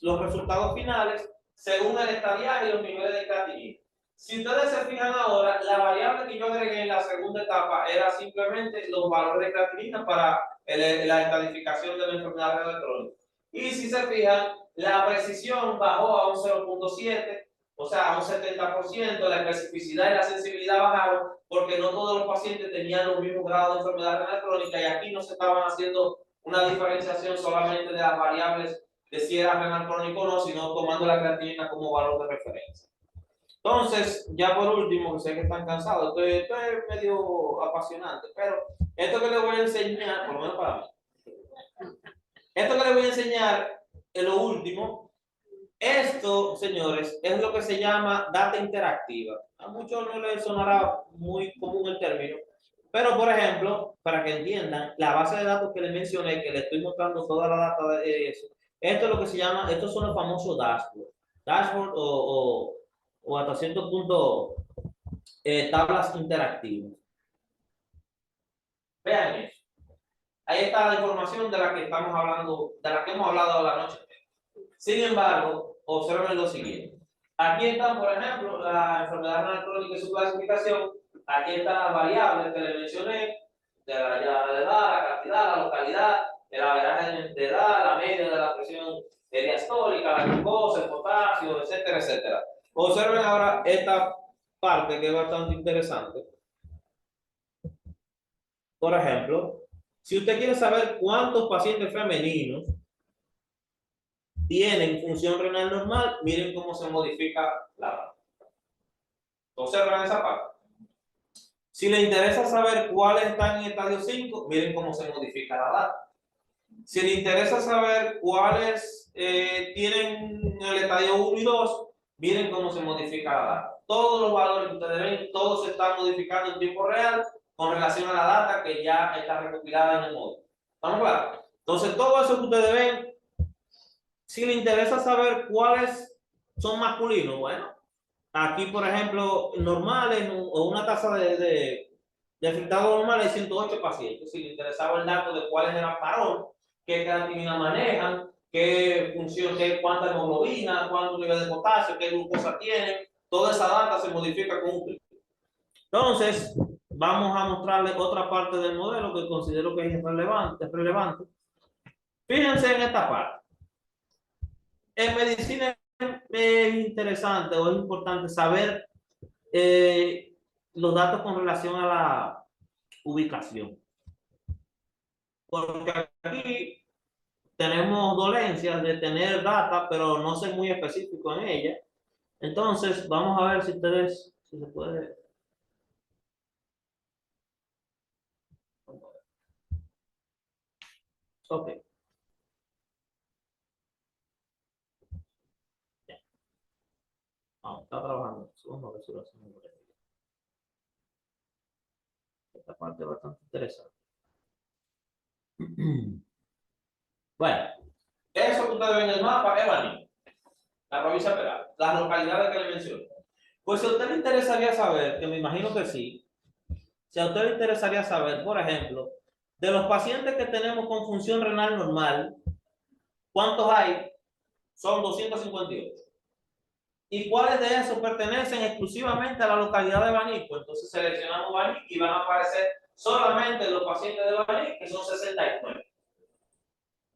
los resultados finales según el estadiaje y los niveles de creatinina. Si ustedes se fijan ahora, la variable que yo agregué en la segunda etapa era simplemente los valores de creatinina para la estadificación de la enfermedad renal crónica. Y si se fijan, la precisión bajó a un 0.7, o sea, a un 70%, la especificidad y la sensibilidad bajaron porque no todos los pacientes tenían los mismos grados de enfermedad renal crónica y aquí no se estaban haciendo una diferenciación solamente de las variables de si era renal crónico o no, sino tomando la creatinina como valor de referencia. Entonces, ya por último, que sé que están cansados, esto es medio apasionante, pero esto que les voy a enseñar, por lo menos para mí, esto que les voy a enseñar es lo último. Esto, señores, es lo que se llama data interactiva. A muchos no les sonará muy común el término, pero por ejemplo, para que entiendan, la base de datos que les mencioné, que les estoy mostrando toda la data de eso, esto es lo que se llama, estos son los famosos dashboards. Dashboard o hasta cierto punto tablas interactivas. Vean eso. Ahí está la información de la que estamos hablando, de la que hemos hablado la noche. Sin embargo, observen lo siguiente. Aquí están, por ejemplo, la enfermedad renal crónica y su clasificación. Aquí están las variables que les mencioné, de la edad, la cantidad, la localidad, el averaje de edad, la media de la presión diastólica, la glucosa, el potasio, etcétera, etcétera. Observen ahora esta parte que es bastante interesante. Por ejemplo, si usted quiere saber cuántos pacientes femeninos tienen función renal normal, miren cómo se modifica la data. Observen esa parte. Si les interesa saber cuáles están en estadio 5, miren cómo se modifica la data. Si les interesa saber cuáles tienen el estadio 1 y 2, miren cómo se modifica la data. Todos los valores que ustedes ven, todos se están modificando en tiempo real con relación a la data que ya está recopilada en el módulo. ¿Estamos claros? Entonces, todo eso que ustedes ven, si les interesa saber cuáles son masculinos, bueno, aquí, por ejemplo, normales o una tasa de afectados normales hay 108 pacientes. Si les interesaba el dato de cuáles eran varón, qué creatinina manejan, qué función, cuánta hemoglobina, cuánto nivel de potasio, qué glucosa tienen, toda esa data se modifica con un clic. Entonces, vamos a mostrarles otra parte del modelo que considero que es relevante. Fíjense en esta parte. En medicina es interesante o es importante saber los datos con relación a la ubicación. Porque aquí tenemos dolencias de tener data, pero no ser muy específico en ella. Entonces, vamos a ver si ustedes, si se puede. Ok. Vamos, está trabajando. Vamos a ver si lo hacemos. Esta parte es bastante interesante. Bueno, eso que ustedes ven en el mapa es Baní, la provincia Peral, las localidades que le mencioné. Pues si a usted le interesaría saber, que me imagino que sí, si a usted le interesaría saber, por ejemplo, de los pacientes que tenemos con función renal normal, ¿cuántos hay? Son 258. ¿Y cuáles de esos pertenecen exclusivamente a la localidad de Baní? Pues entonces seleccionamos Baní y van a aparecer solamente los pacientes de Baní, que son 69,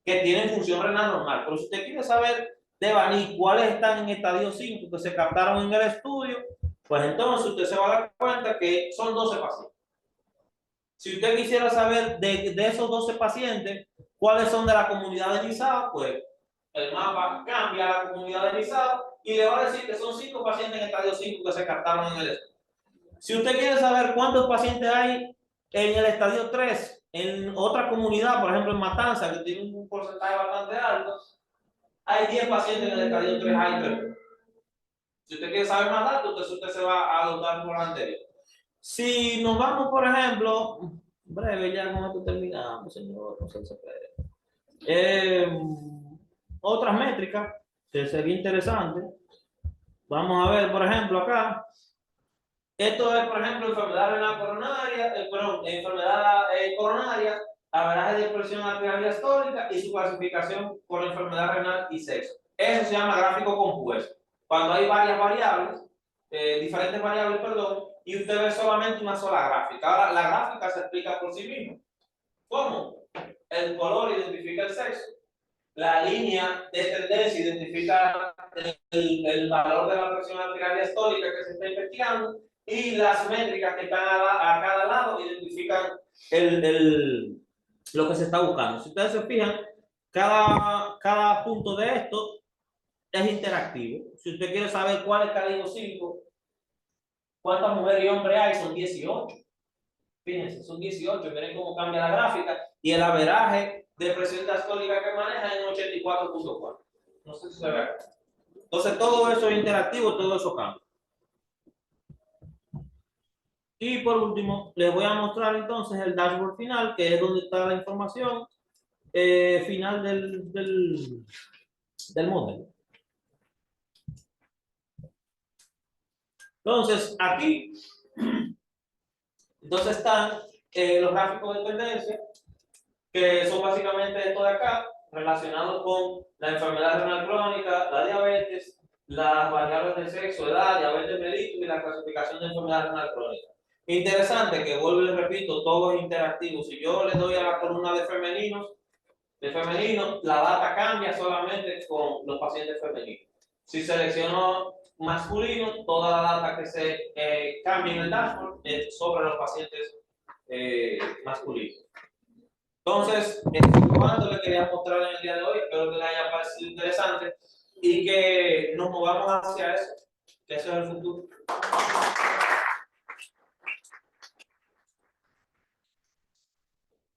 que tienen función renal normal. Pero si usted quiere saber de Baní cuáles están en estadio 5 que se captaron en el estudio, pues entonces usted se va a dar cuenta que son 12 pacientes. Si usted quisiera saber de esos 12 pacientes, cuáles son de la comunidad de Nizao, pues el mapa cambia a la comunidad de Nizao y le va a decir que son 5 pacientes en estadio 5 que se captaron en el estudio. Si usted quiere saber cuántos pacientes hay En el estadio 3, en otra comunidad, por ejemplo en Matanza, que tiene un porcentaje bastante alto, hay 10 pacientes en el estadio 3 A y 3B. Si usted quiere saber más datos, usted se va a dotar por la anterior. Si nos vamos, por ejemplo, breve, ya con esto terminamos, señor, no se desespere. Otras métricas que sería interesante. Vamos a ver, por ejemplo, acá. Esto es, por ejemplo, enfermedad renal coronaria, enfermedad coronaria, averaje de presión arterial diastólica y su clasificación por enfermedad renal y sexo. Eso se llama gráfico compuesto. Cuando hay varias variables, diferentes variables, perdón, y usted ve solamente una sola gráfica. Ahora, la gráfica se explica por sí misma. ¿Cómo? El color identifica el sexo. La línea de tendencia identifica el valor de la presión arterial diastólica que se está investigando y las métricas que están a cada lado identifican lo que se está buscando. Si ustedes se fijan, cada punto de esto es interactivo. Si usted quiere saber cuál es cada 5, cuántas mujeres y hombres hay, son 18. Fíjense, son 18. Miren cómo cambia la gráfica y el averaje de presión diastólica que maneja en 84.4. No sé si se ve. Entonces, todo eso es interactivo, todo eso cambia. Y por último, les voy a mostrar entonces el dashboard final, que es donde está la información final del modelo. Entonces, aquí están los gráficos de tendencia, que son básicamente esto de acá, relacionados con la enfermedad renal crónica, la diabetes, las variables de sexo, edad, diabetes mellitus y la clasificación de enfermedad renal crónica. Interesante que, vuelvo y les repito, todo es interactivo. Si yo le doy a la columna de femeninos, la data cambia solamente con los pacientes femeninos. Si selecciono masculino, toda la data que se cambia en el dashboard es sobre los pacientes masculinos. Entonces, cuánto le quería mostrar en el día de hoy, espero que les haya parecido interesante y que nos movamos hacia eso, que eso es el futuro.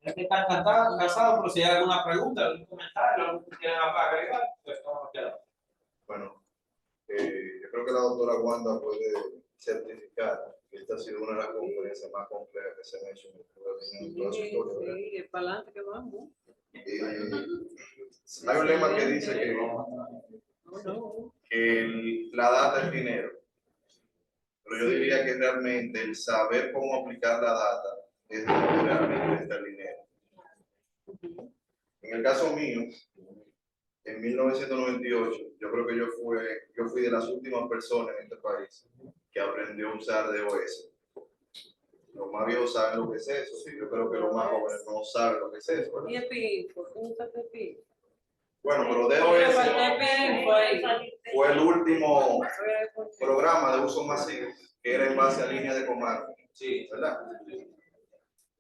Es que están cansados, pero si hay alguna pregunta, algún comentario, algo que quieran agregar, pues vamos a quedar. Bueno, yo creo que la doctora Wanda puede certificar que esta ha sido una de las conferencias más complejas que se han hecho en toda su historia, ¿verdad? Sí, es para adelante que vamos. Hay un lema que dice que la data es dinero, pero yo diría que realmente el saber cómo aplicar la data es donde realmente está el dinero. En el caso mío, en 1998, yo creo que yo fui de las últimas personas en este país que aprendió a usar DOS. Los más viejos saben lo que es eso, sí, yo creo que los más jóvenes no saben lo que es eso, ¿verdad? Y el PINFO, ¿cómo está el PINFO? Bueno, pero DOS fue el último programa de uso masivo que era en base a líneas de comando, sí, ¿verdad?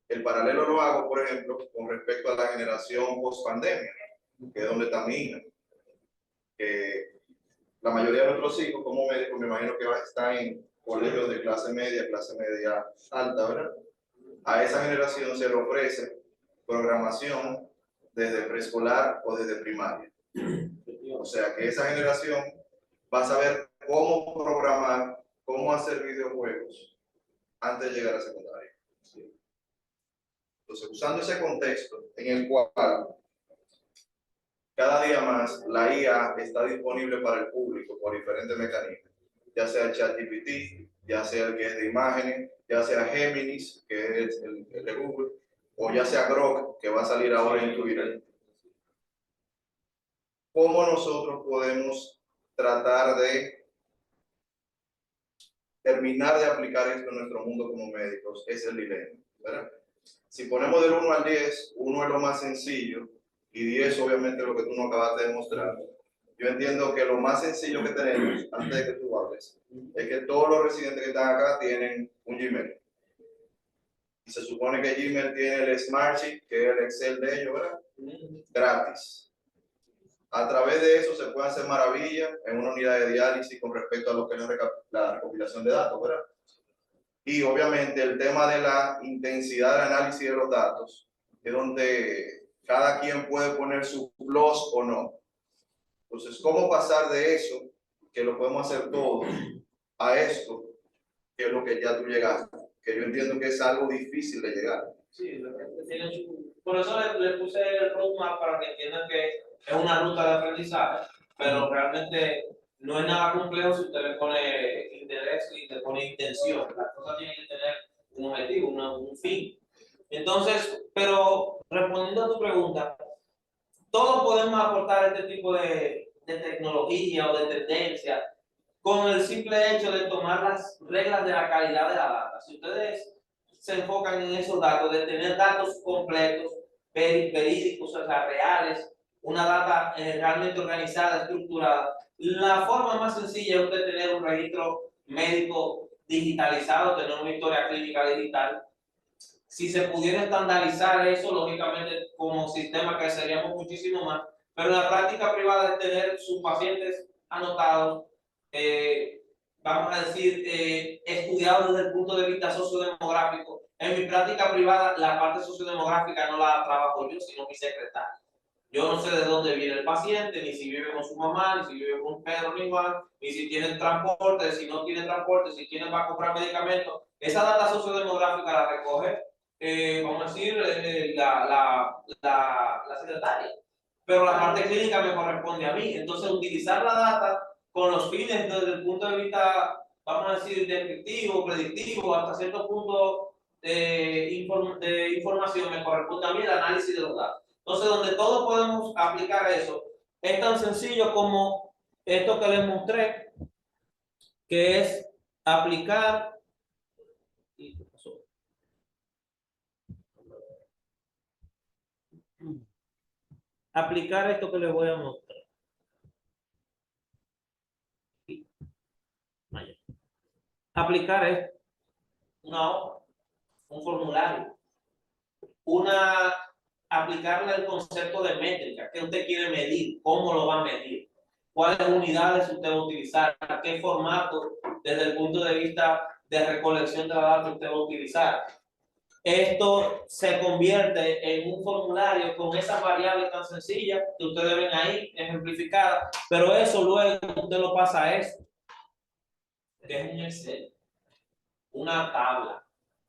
El paralelo lo hago, por ejemplo, con respecto a la generación post-pandemia, que es donde está mi hija. Que la mayoría de nuestros hijos, como médicos, me imagino que están en colegios de clase media alta, ¿verdad? A esa generación se le ofrece programación desde preescolar o desde primaria. O sea que esa generación va a saber cómo programar, cómo hacer videojuegos antes de llegar a secundaria. Entonces, usando ese contexto en el cual cada día más la IA está disponible para el público por diferentes mecanismos, ya sea ChatGPT, ya sea el que es de imágenes, ya sea Géminis, que es el de Google, o ya sea Grok, que va a salir ahora en Twitter. ¿Cómo nosotros podemos tratar de terminar de aplicar esto en nuestro mundo como médicos? Es el dilema, ¿verdad? Si ponemos del 1 al 10, 1 es lo más sencillo y 10 obviamente lo que tú nos acabaste de mostrar. Yo entiendo que lo más sencillo que tenemos, antes de que tú hables, es que todos los residentes que están acá tienen un Gmail. Y se supone que Gmail tiene el Smartsheet, que es el Excel de ellos, ¿verdad? Gratis. A través de eso se puede hacer maravillas en una unidad de diálisis con respecto a lo que es la recopilación de datos, ¿verdad? Y obviamente el tema de la intensidad del análisis de los datos es donde cada quien puede poner su plus o no. Entonces, ¿cómo pasar de eso, que lo podemos hacer todos, a esto, que es lo que ya tú llegaste? Que yo entiendo que es algo difícil de llegar. Sí, por eso le puse el roadmap para que entiendan que es una ruta de aprendizaje, pero realmente no es nada complejo si usted le pone interés y le pone intención. Las cosas tienen que tener un objetivo, un fin. Entonces, pero respondiendo a tu pregunta, todos podemos aportar este tipo de tecnología o de tendencia con el simple hecho de tomar las reglas de la calidad de la data. Si ustedes se enfocan en esos datos, de tener datos completos, verídicos, o sea, reales, una data realmente organizada, estructurada, la forma más sencilla es usted tener un registro médico digitalizado, tener una historia clínica digital. Si se pudiera estandarizar eso, lógicamente como sistema creceríamos muchísimo más, pero la práctica privada es tener sus pacientes anotados, vamos a decir, estudiados desde el punto de vista sociodemográfico. En mi práctica privada, la parte sociodemográfica no la trabajo yo, sino mi secretaria. Yo no sé de dónde viene el paciente, ni si vive con su mamá, ni si vive con Pedro, ni Juan, ni si tiene transporte, si no tiene transporte, si tiene para comprar medicamentos. Esa data sociodemográfica la recoge, vamos a decir, la secretaria. Pero la parte clínica me corresponde a mí. Entonces, utilizar la data con los fines desde el punto de vista, vamos a decir, descriptivo, predictivo, hasta cierto punto de información, me corresponde a mí el análisis de los datos. Entonces, donde todos podemos aplicar eso, es tan sencillo como esto que les mostré, que es aplicar. Aplicar esto que les voy a mostrar. Aplicar esto. Una hoja, un formulario, aplicarle el concepto de métrica, qué usted quiere medir, cómo lo va a medir, cuáles unidades usted va a utilizar, qué formato desde el punto de vista de recolección de la data usted va a utilizar. Esto se convierte en un formulario con esas variables tan sencillas que ustedes ven ahí ejemplificadas, pero eso luego usted lo pasa a eso, que es un Excel, una tabla,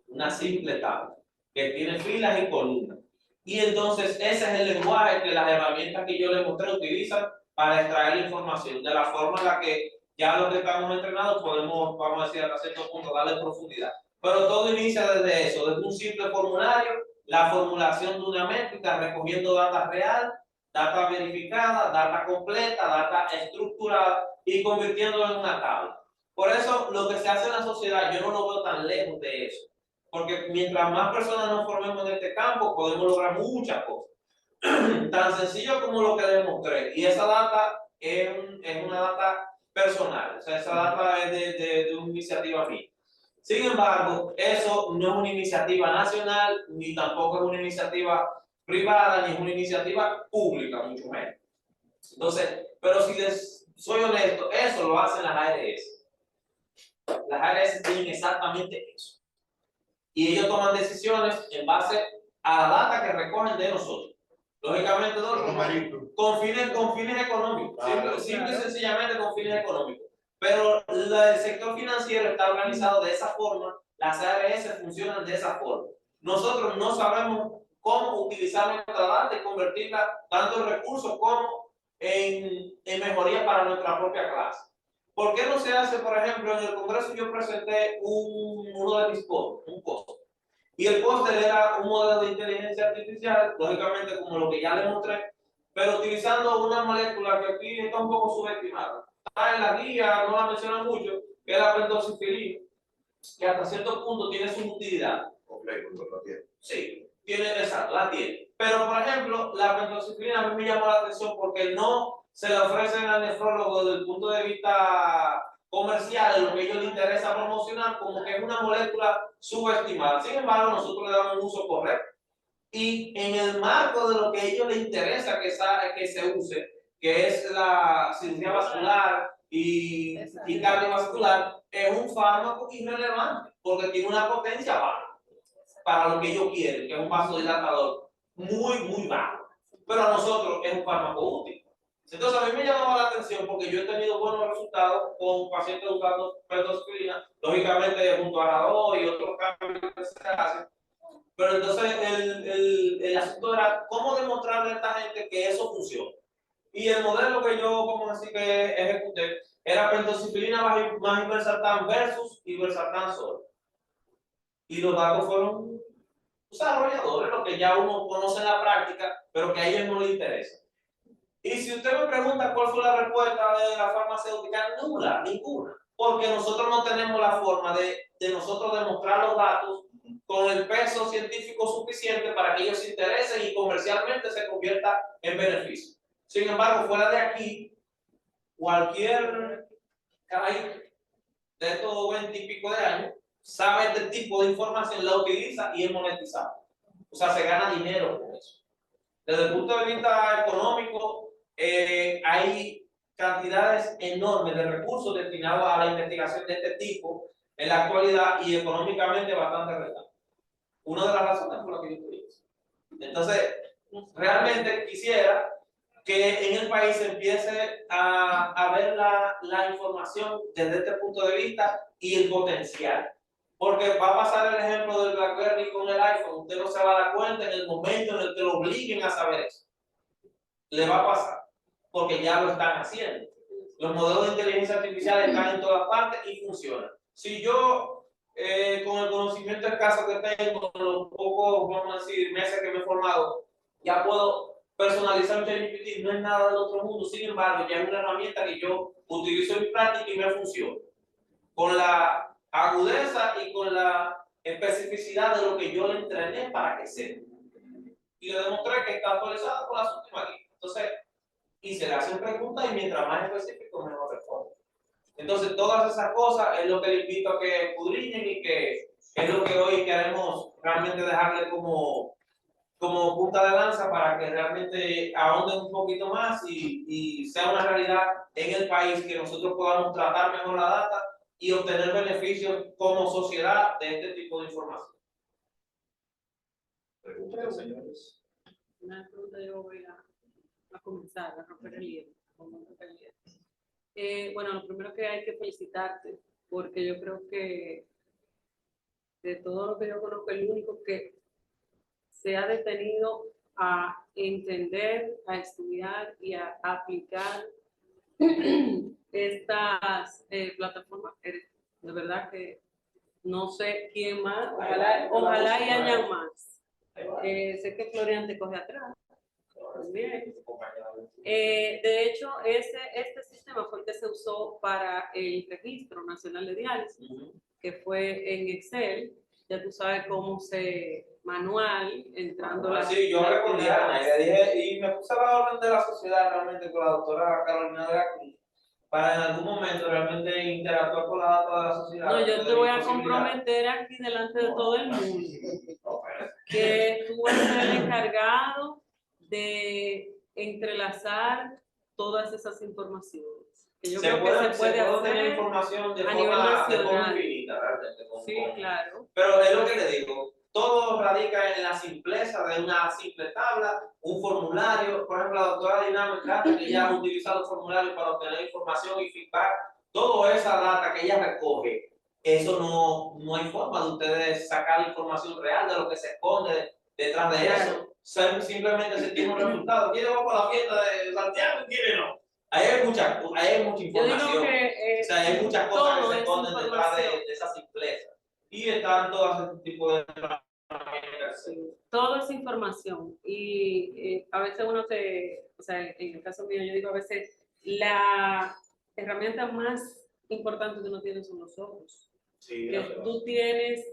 una simple tabla que tiene filas y columnas. Y entonces ese es el lenguaje que las herramientas que yo les mostré utilizan para extraer la información, de la forma en la que ya los que estamos entrenados podemos, vamos a decir, hasta cierto punto darle profundidad. Pero todo inicia desde eso, desde un simple formulario, la formulación de una métrica, recogiendo data real, data verificada, data completa, data estructurada y convirtiéndolo en una tabla. Por eso lo que se hace en la sociedad, yo no lo veo tan lejos de eso. Porque mientras más personas nos formemos en este campo, podemos lograr muchas cosas. Tan sencillo como lo que demostré. Y esa data es una data personal. O sea, esa data es de una iniciativa mía. Sin embargo, eso no es una iniciativa nacional, ni tampoco es una iniciativa privada, ni es una iniciativa pública, mucho menos. Entonces, pero si les soy honesto, eso lo hacen las ARS. Las ARS tienen exactamente eso. Y ellos toman decisiones en base a la data que recogen de nosotros. Lógicamente, con fines económicos, simple y sencillamente con fines económicos. Pero el sector financiero está organizado de esa forma, las ARS funcionan de esa forma. Nosotros no sabemos cómo utilizar nuestra data y convertirla tanto en recursos como en mejoría para nuestra propia clase. ¿Por qué no se hace, por ejemplo, en el Congreso yo presenté uno de mis posts, un post? Y el póster era un modelo de inteligencia artificial, lógicamente como lo que ya les mostré, pero utilizando una molécula que aquí está un poco subestimada. Está en la guía, no la mencionan mucho, que es la pentoxifilina, que hasta cierto punto tiene su utilidad. Sí, tiene, exacto, la tiene. Pero, por ejemplo, la pentoxifilina a mí me llamó la atención porque no se le ofrecen al nefrólogo desde el punto de vista comercial, lo que a ellos les interesa promocionar, como que es una molécula subestimada. Sin embargo, nosotros le damos un uso correcto. Y en el marco de lo que a ellos les interesa que se use, que es la cirugía vascular y Exacto. cardiovascular, es un fármaco irrelevante porque tiene una potencia baja para lo que ellos quieren, que es un vasodilatador muy bajo. Pero a nosotros es un fármaco útil. Entonces a mí me llamaba la atención porque yo he tenido buenos resultados con pacientes usando pentoxicilina, lógicamente junto a la DO y otros cambios que se hacen. Pero entonces el asunto era cómo demostrarle a esta gente que eso funciona. Y el modelo que yo, como así que ejecuté, era pentoxicilina más irbesartán versus irbesartán solo. Y los datos fueron desarrolladores, lo que ya uno conoce en la práctica, pero que a ellos no les interesa. Y si usted me pregunta cuál fue la respuesta de la farmacéutica, ninguna. Porque nosotros no tenemos la forma de nosotros demostrar los datos con el peso científico suficiente para que ellos se interesen y comercialmente se convierta en beneficio. Sin embargo, fuera de aquí, cualquier caballo de estos 20 y pico de años sabe este tipo de información, la utiliza y es monetizable. O sea, se gana dinero con eso. Desde el punto de vista económico, hay cantidades enormes de recursos destinados a la investigación de este tipo en la actualidad y económicamente bastante rentable. Una de las razones por las que yo estoy. Entonces, realmente quisiera que en el país se empiece a ver la información desde este punto de vista y el potencial. Porque va a pasar el ejemplo del BlackBerry con el iPhone. Usted no se va a dar cuenta en el momento en el que lo obliguen a saber eso. Le va a pasar, porque ya lo están haciendo. Los modelos de inteligencia artificial están en todas partes y funcionan. Si yo, con el conocimiento escaso que tengo, con los pocos, vamos a decir, meses que me he formado, ya puedo personalizar un ChatGPT, no es nada del otro mundo. Sin embargo, ya es una herramienta que yo utilizo en práctica y me funciona. Con la agudeza y con la especificidad de lo que yo le entrené para que sepa. Y le demostré que está actualizada con las últimas guías. Entonces, y se le hacen preguntas y mientras más específico, mejor responde. Entonces, todas esas cosas es lo que le invito a que escudriñen y que es lo que hoy queremos realmente dejarle como punta de lanza para que realmente ahonden un poquito más y sea una realidad en el país que nosotros podamos tratar mejor la data y obtener beneficios como sociedad de este tipo de información. Preguntas, señores. Una pregunta yo voy a comenzar a romper el hielo. Bueno, lo primero que hay que felicitarte, porque yo creo que de todo lo que yo conozco, el único que se ha detenido a entender, a estudiar y a aplicar estas plataformas. De verdad que no sé quién más, ojalá y haya más. Sé que Florian te coge atrás. Bien. De hecho, este sistema fue el que se usó para el Registro Nacional de Diálisis, que fue en Excel. Ya tú sabes cómo se manual, entrando Sí, yo hablé con Diana y le dije, y me puse a la orden de la sociedad realmente con la doctora Carolina de la Cruz, para en algún momento realmente interactuar con la data de la sociedad. No, yo te voy a comprometer aquí delante de todo el mundo que tú vas a ser el encargado de entrelazar todas esas informaciones. Que yo creo que se puede obtener hacer información de a nivel forma nacional. infinita, realmente. Sí, claro. Pero es lo que le digo, todo radica en la simpleza de una simple tabla, un formulario. Por ejemplo, la doctora Dinamo Encanta, que ella ha utilizado formularios para obtener información y feedback. Toda esa data que ella recoge, eso no hay forma de ustedes sacar la información real de lo que se esconde detrás de eso. Simplemente se tiene un resultado. ¿Quién va para la fiesta de Santiago y quién no? Ahí hay mucha información. O sea, hay muchas cosas que se esconden detrás de esa simpleza. Y están todas ese tipo de herramientas. Todo es información. Y a veces uno o sea, en el caso mío, yo digo a veces, la herramienta más importante que uno tiene son los ojos. Sí, que tú tienes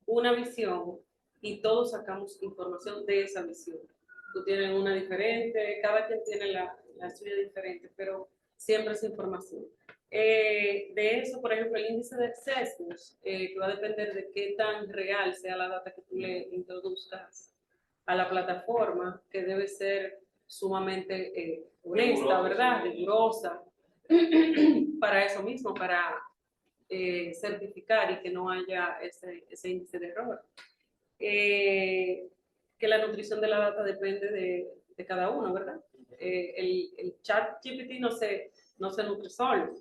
una visión y todos sacamos información de esa visión. Tú tienes una diferente, cada quien tiene la suya diferente, pero siempre es información. De eso, por ejemplo, el índice de sesgos, que va a depender de qué tan real sea la data que tú le introduzcas a la plataforma, que debe ser sumamente honesta, ¿verdad? Rigurosa. para eso mismo, para certificar y que no haya ese índice de error. Que la nutrición de la data depende de cada uno, ¿verdad? El chat GPT no se nutre solo.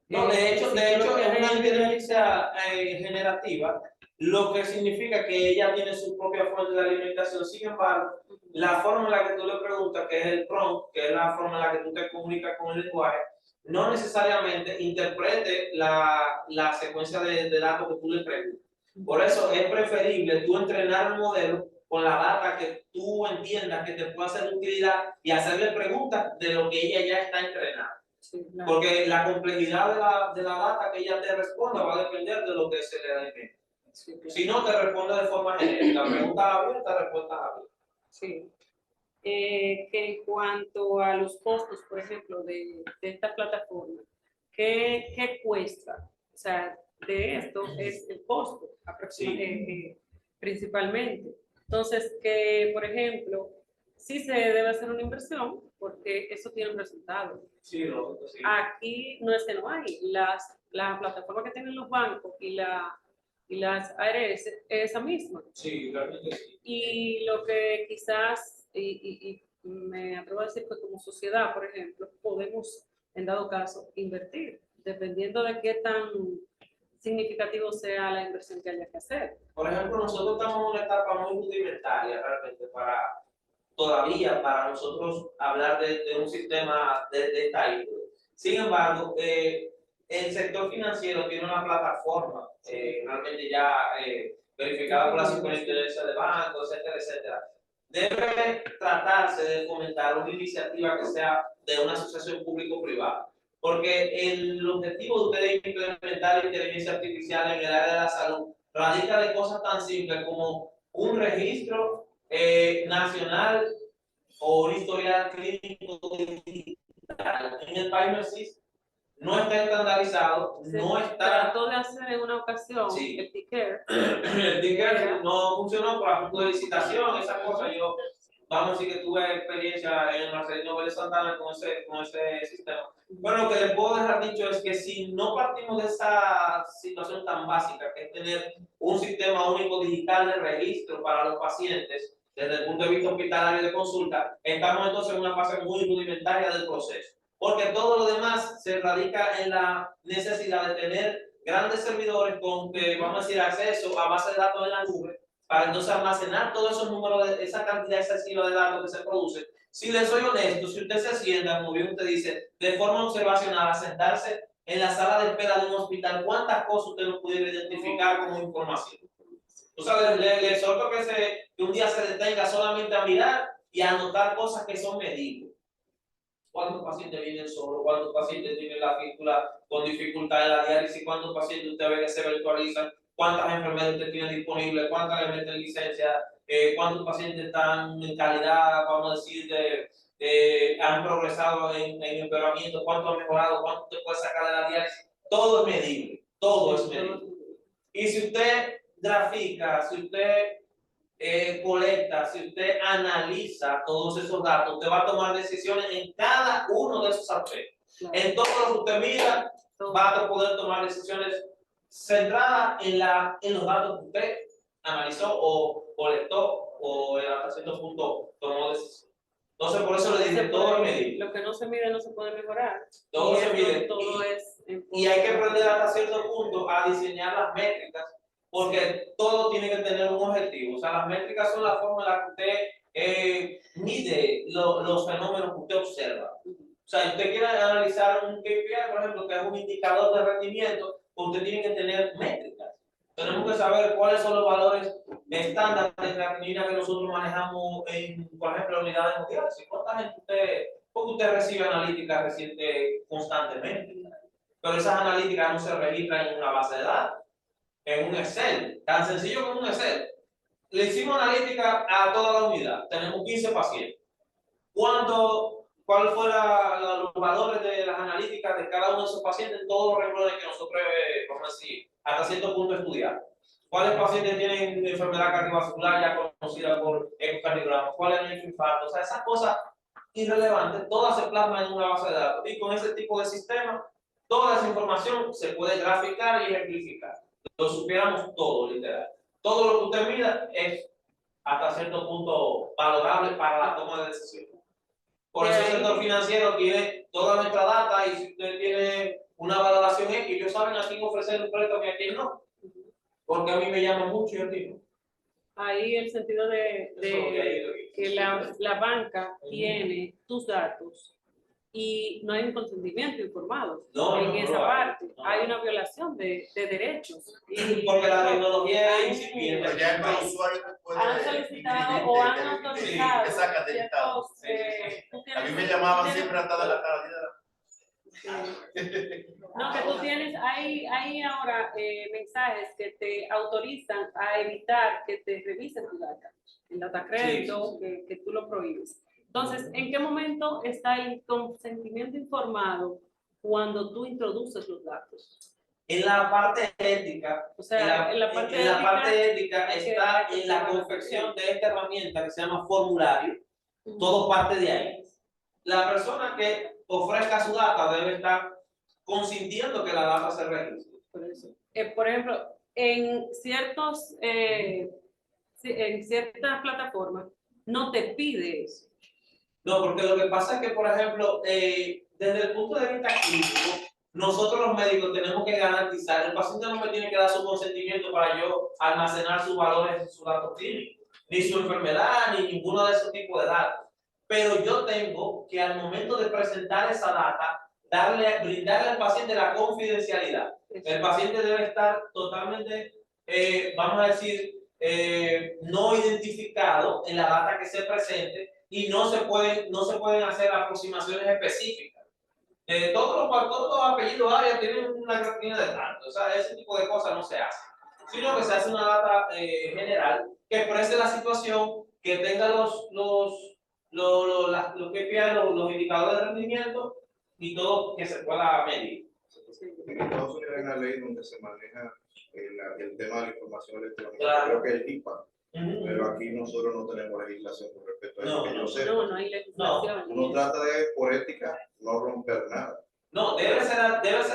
No, de hecho, si es tú lo una quieres inteligencia generativa, lo que significa que ella tiene su propia fuente de alimentación. Sin embargo, la forma en la que tú le preguntas, que es el prompt, que es la forma en la que tú te comunicas con el lenguaje, no necesariamente interprete la secuencia de datos que tú le preguntas. Por eso es preferible tú entrenar un modelo con la data que tú entiendas que te puede hacer de utilidad y hacerle preguntas de lo que ella ya está entrenada. Sí, claro. Porque la complejidad de la data que ella te responda va a depender de lo que se le da en mente. Sí, claro. Si no, te responde de forma genérica. Preguntas abiertas, respuestas abiertas. Sí. Que en cuanto a los costos, por ejemplo, de esta plataforma, ¿qué cuesta? O sea, de esto es el costo, principalmente. Entonces, que, por ejemplo, sí se debe hacer una inversión porque eso tiene un resultado. Sí, lógico, sí. Aquí no es que no hay. La plataforma que tienen los bancos y las ARS es esa misma. Sí, realmente sí. Y lo que quizás, y me atrevo a decir que como sociedad, por ejemplo, podemos, en dado caso, invertir, dependiendo de qué tan significativo sea la inversión que haya que hacer. Por ejemplo, nosotros estamos en una etapa muy rudimentaria realmente todavía para nosotros hablar de un sistema de esta índole. Sin embargo, el sector financiero tiene una plataforma realmente ya verificada por la superintendencia de bancos, etcétera, etcétera. Debe tratarse de fomentar una iniciativa que sea de una asociación público-privada, porque el objetivo de ustedes implementar inteligencia artificial en el área de la salud radica de cosas tan simples como un registro nacional o un historial clínico digital. En el país no existe, no está estandarizado, no está. Trató de hacer en una ocasión sí. el ticker. El ticker no funcionó por asunto de licitación, esa cosa. Yo, vamos a decir que tuve experiencia en Marcelino Vélez Santana con ese sistema. Bueno, lo que les puedo dejar dicho es que si no partimos de esa situación tan básica, que es tener un sistema único digital de registro para los pacientes, desde el punto de vista hospitalario de consulta, estamos entonces en una fase muy rudimentaria del proceso. Porque todo lo demás se radica en la necesidad de tener grandes servidores con, vamos a decir, acceso a bases de datos en la nube, para entonces almacenar todos esos números, esa cantidad excesiva de datos que se producen. Si les soy honesto, si usted se sienta, como bien usted dice, de forma observacional, a sentarse en la sala de espera de un hospital, ¿cuántas cosas usted no pudiera identificar como información? O sea, le exhorto que un día se detenga solamente a mirar y a anotar cosas que son medibles. ¿Cuántos pacientes vienen solos? ¿Cuántos pacientes tienen la fístula con dificultad en la diálisis? ¿Cuántos pacientes usted ve que se virtualizan? ¿Cuántas enfermeras usted tiene disponibles? ¿Cuántas le meten licencia? ¿Cuántos pacientes están en calidad, vamos a decir, han progresado en empeoramiento? ¿Cuánto han mejorado? ¿Cuánto usted puede sacar de la diálisis? Todo es medible. Todo es medible. Y si usted grafica, si usted colecta, si usted analiza todos esos datos, usted va a tomar decisiones en cada uno de esos aspectos. Claro. En todo lo que usted mira, va a poder tomar decisiones centradas en los datos que usted analizó o colectó o hasta cierto punto tomó decisiones. Entonces, por eso le dije, todo es medible. Lo que no se mide no se puede mejorar. Todo se mide. Y hay que aprender hasta cierto punto a diseñar las métricas, porque todo tiene que tener un objetivo. O sea, las métricas son la forma en la que usted mide los fenómenos que usted observa. O sea, si usted quiere analizar un KPI, por ejemplo, que es un indicador de rendimiento, usted tiene que tener métricas. Tenemos que saber cuáles son los valores estándar de creatinina que nosotros manejamos en, por ejemplo, unidades mundiales. ¿Cuánta gente porque usted recibe analíticas recientes constantemente? Pero esas analíticas no se registran en una base de datos, en un Excel, tan sencillo como un Excel. Le hicimos analítica a toda la unidad, tenemos 15 pacientes. ¿Cuál fue los valores de las analíticas de cada uno de esos pacientes en todos los renglones que nosotros, vamos a decir, hasta cierto punto estudiamos? ¿Cuáles pacientes tienen enfermedad cardiovascular ya conocida por ecocardiograma? ¿Cuáles han hecho infarto? O sea, esas cosas irrelevante, toda se plasma en una base de datos. Y con ese tipo de sistema, toda esa información se puede graficar y ejemplificar. Lo supiéramos todo, literal. Todo lo que usted mida es hasta cierto punto valorable para la toma de decisiones. Por eso el sector financiero tiene toda nuestra data y si usted tiene una valoración X, ellos saben a quién ofrecer un préstamo y a quién no. Porque a mí me llama mucho y a ti no. Ahí el sentido de que la banca tiene tus datos y no hay un consentimiento informado en esa parte. Hay una violación de derechos. Y porque la tecnología es incipiente. Pero ya el usuario puede han solicitado o han autorizado ciertos, A mí me llamaban siempre hasta de la cara. No, que tú tienes, hay ahora mensajes que te autorizan a evitar que te revisen tu data, el data crédito, que tú lo prohíbes. Entonces, ¿en qué momento está el consentimiento informado cuando tú introduces los datos? En la parte ética, O sea, en la parte ética está en la confección de esta herramienta que se llama formulario. Todo parte de ahí. La persona que ofrezca su data debe estar consintiendo que la data se registre. Por ejemplo, en ciertas plataformas no te pide eso. No, porque lo que pasa es que, por ejemplo, desde el punto de vista clínico, nosotros los médicos tenemos que garantizar, el paciente no me tiene que dar su consentimiento para yo almacenar sus valores, sus datos clínicos, ni su enfermedad, ni ninguno de esos tipos de datos. Pero yo tengo que al momento de presentar esa data, brindarle al paciente la confidencialidad. El paciente debe estar totalmente, vamos a decir, no identificado en la data que se presente y no se pueden hacer aproximaciones específicas. Todos los apellidos áreas tienen una cantidad de datos, o sea, ese tipo de cosas no se hace, sino que se hace una data general que exprese la situación, que tenga los KPI, los indicadores de rendimiento y todo que se pueda medir. En Estados Unidos hay una ley donde se maneja el tema de la información electrónica, Claro. creo que es el HIPAA, pero aquí nosotros no tenemos legislación con respecto a eso, que yo sé. No hay legislación. Uno trata de, por ética, no romper nada. No, debe ser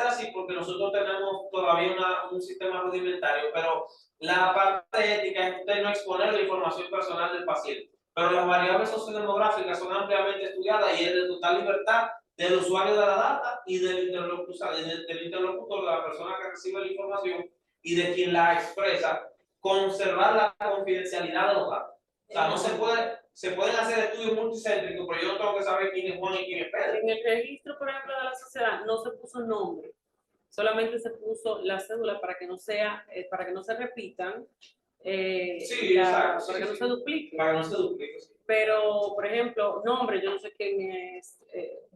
así porque nosotros tenemos todavía un sistema rudimentario, pero la parte ética es usted no exponer la información personal del paciente. Pero las variables sociodemográficas son ampliamente estudiadas y es de total libertad del usuario de la data y del interlocutor, de la persona que recibe la información y de quien la expresa, conservar la confidencialidad de los datos. O sea, no se pueden hacer estudios multicéntricos, pero yo no tengo que saber quién es Juan y quién es Pedro. En el registro, por ejemplo, de la sociedad no se puso nombre, solamente se puso la cédula para que no se repitan, Exacto, para que no se duplique. Para que no se duplique, sí. Pero, por ejemplo, nombre, yo no sé quién es,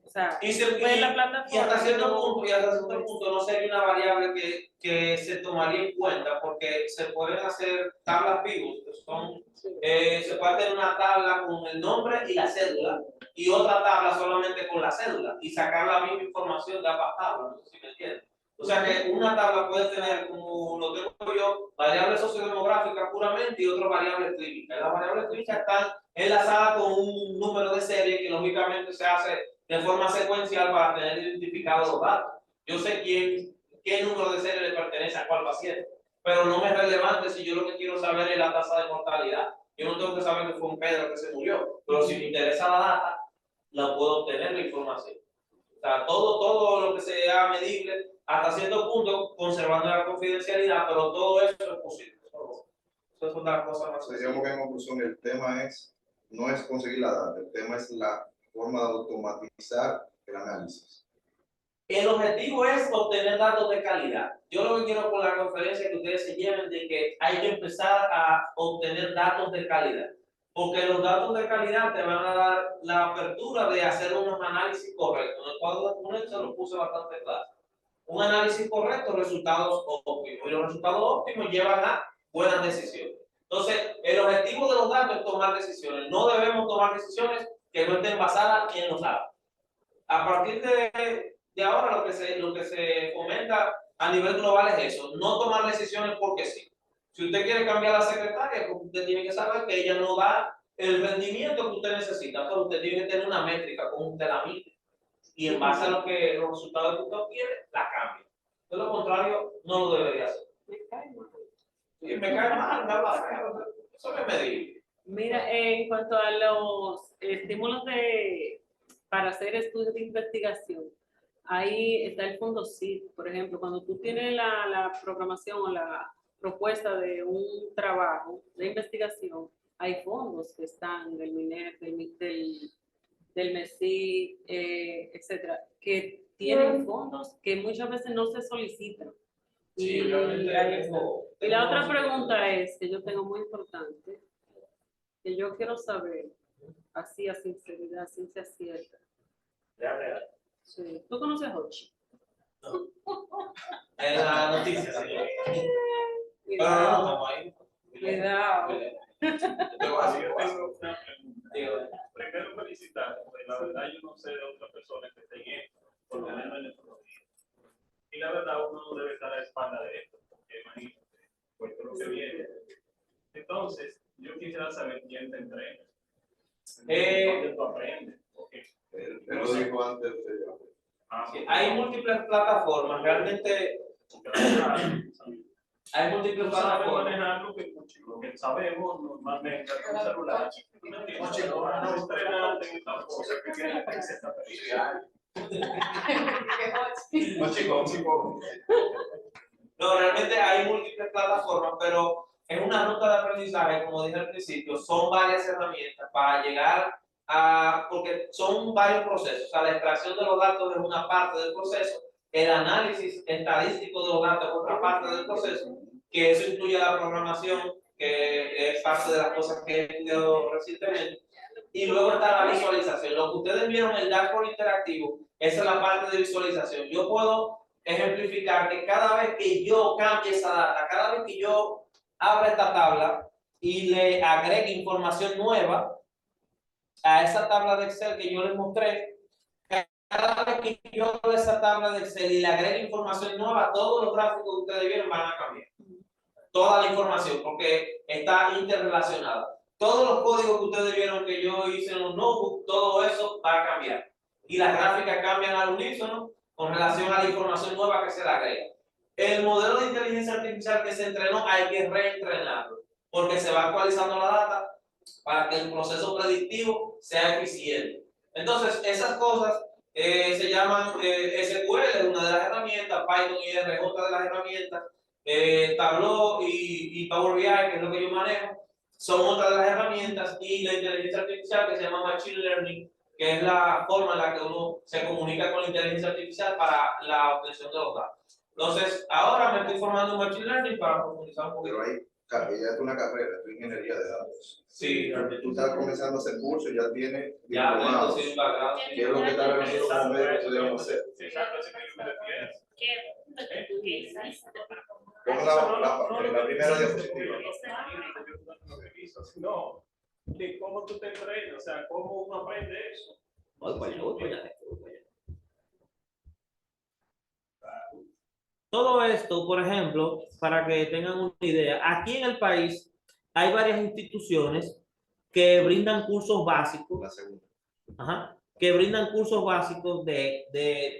o sea, Y la plataforma. Y hasta cierto punto no sería una variable que se tomaría en cuenta, porque se pueden hacer tablas pivot, que son, se puede tener una tabla con el nombre y la cédula, y otra tabla solamente con la cédula, y sacar la misma información de ambas tablas, no sé si me entienden. O sea que una tabla puede tener, como lo tengo yo, variables sociodemográficas puramente y otras variables clínicas. Las variables clínicas están enlazadas con un número de serie que lógicamente se hace de forma secuencial para tener identificados los datos. Yo sé qué número de serie le pertenece a cuál paciente, pero no me es relevante si yo lo que quiero saber es la tasa de mortalidad. Yo no tengo que saber que fue un Pedro que se murió, pero si me interesa la data, la puedo obtener la información. O sea, todo lo que sea medible, hasta cierto punto, conservando la confidencialidad, pero todo eso es posible. Eso es otra cosa más. Digamos que en conclusión, el tema no es conseguir la data, el tema es la forma de automatizar el análisis. El objetivo es obtener datos de calidad. Yo lo que quiero con la conferencia es que ustedes se lleven de que hay que empezar a obtener datos de calidad. Porque los datos de calidad te van a dar la apertura de hacer unos análisis correctos. En el cuadro de Punel se lo puse bastante claro. Un análisis correcto, resultados óptimos. Y los resultados óptimos llevan a buenas decisiones. Entonces, el objetivo de los datos es tomar decisiones. No debemos tomar decisiones que no estén basadas en los datos. A partir de ahora, lo que se fomenta a nivel global es eso. No tomar decisiones porque sí. Si usted quiere cambiar a la secretaria, usted tiene que saber que ella no da el rendimiento que usted necesita, pero usted tiene que tener una métrica como usted la mide. Y en base a los resultados que usted obtiene, la cambia. De lo contrario, no lo debería hacer. Me cae mal. Y me cae mal, me habla feo. Eso me medí. Mira, en cuanto a los estímulos para hacer estudios de investigación, ahí está el fondo CID, por ejemplo, cuando tú tienes la programación o la propuesta de un trabajo de investigación, hay fondos que están del MINER, del MESI, etcétera, que tienen fondos que muchas veces no se solicitan. Sí, realmente ahí está. tengo- Y la otra pregunta es, que yo tengo muy importante, que yo quiero saber, así a sinceridad, ciencia cierta. Sí. ¿Tú conoces a Hochi? En la noticia, sí. Pero no, Cuidado, estamos ahí. cuidado. Así yo tengo una pregunta. Digo, Primero felicitar, porque la verdad yo no sé de otra persona que esté en esto, por tenerlo en nefrología. Y la verdad uno no debe estar a la espalda de esto, porque imagínate, pues todo lo que viene. Entonces, yo quisiera saber quién te entrena. ¿Dónde tú aprendes? Porque, Él lo dijo antes de sí, hay múltiples plataformas, realmente hay múltiples tú sabes plataformas. manejar lo que sabemos normalmente con un celular. No entrenarte en esta cosa que tiene que ser esta felicidad. No, realmente hay múltiples plataformas, pero en una ruta de aprendizaje, como dije al principio, son varias herramientas para llegar a, porque son varios procesos. O sea, la extracción de los datos es una parte del proceso, el análisis estadístico de los datos es otra parte del proceso, que eso incluye la programación, que es parte de las cosas que he estudiado recientemente, y luego está la visualización. Lo que ustedes vieron en el dashboard interactivo, esa es la parte de visualización. Yo puedo ejemplificar que cada vez que yo cambie esa data, cada vez que yo abra esta tabla y le agregue información nueva a esa tabla de Excel que yo les mostré, cada vez que yo abra esa tabla de Excel y le agregue información nueva, todos los gráficos que ustedes vieron van a cambiar. Toda la información, porque está interrelacionada. Todos los códigos que ustedes vieron que yo hice en los notebooks, todo eso va a cambiar. Y las gráficas cambian al unísono con relación a la información nueva que se le agrega. El modelo de inteligencia artificial que se entrenó hay que reentrenarlo, porque se va actualizando la data para que el proceso predictivo sea eficiente. Entonces, esas cosas se llaman SQL, es una de las herramientas, Python y R es otra de las herramientas, Tableau y Power BI, que es lo que yo manejo, son otras de las herramientas, y la inteligencia artificial que se llama Machine Learning, que es la forma en la que uno se comunica con la inteligencia artificial para la obtención de los datos. Entonces, ahora me estoy formando en Machine Learning para profundizar un poquito. Pero ahí, ya es una carrera, es ingeniería de datos. Sí, Tú estás comenzando a hacer cursos, ya tienes ya diplomados. tengo un background. ¿Qué es lo que está nosotros como médicos pudiéramos hacer? Exacto, así que yo me refiero. Pon la primera diapositiva. No, de cómo tú te entrenas, o sea, cómo uno aprende eso. Todo esto, por ejemplo, para que tengan una idea, aquí en el país hay varias instituciones que brindan cursos básicos, La segunda. que brindan cursos básicos de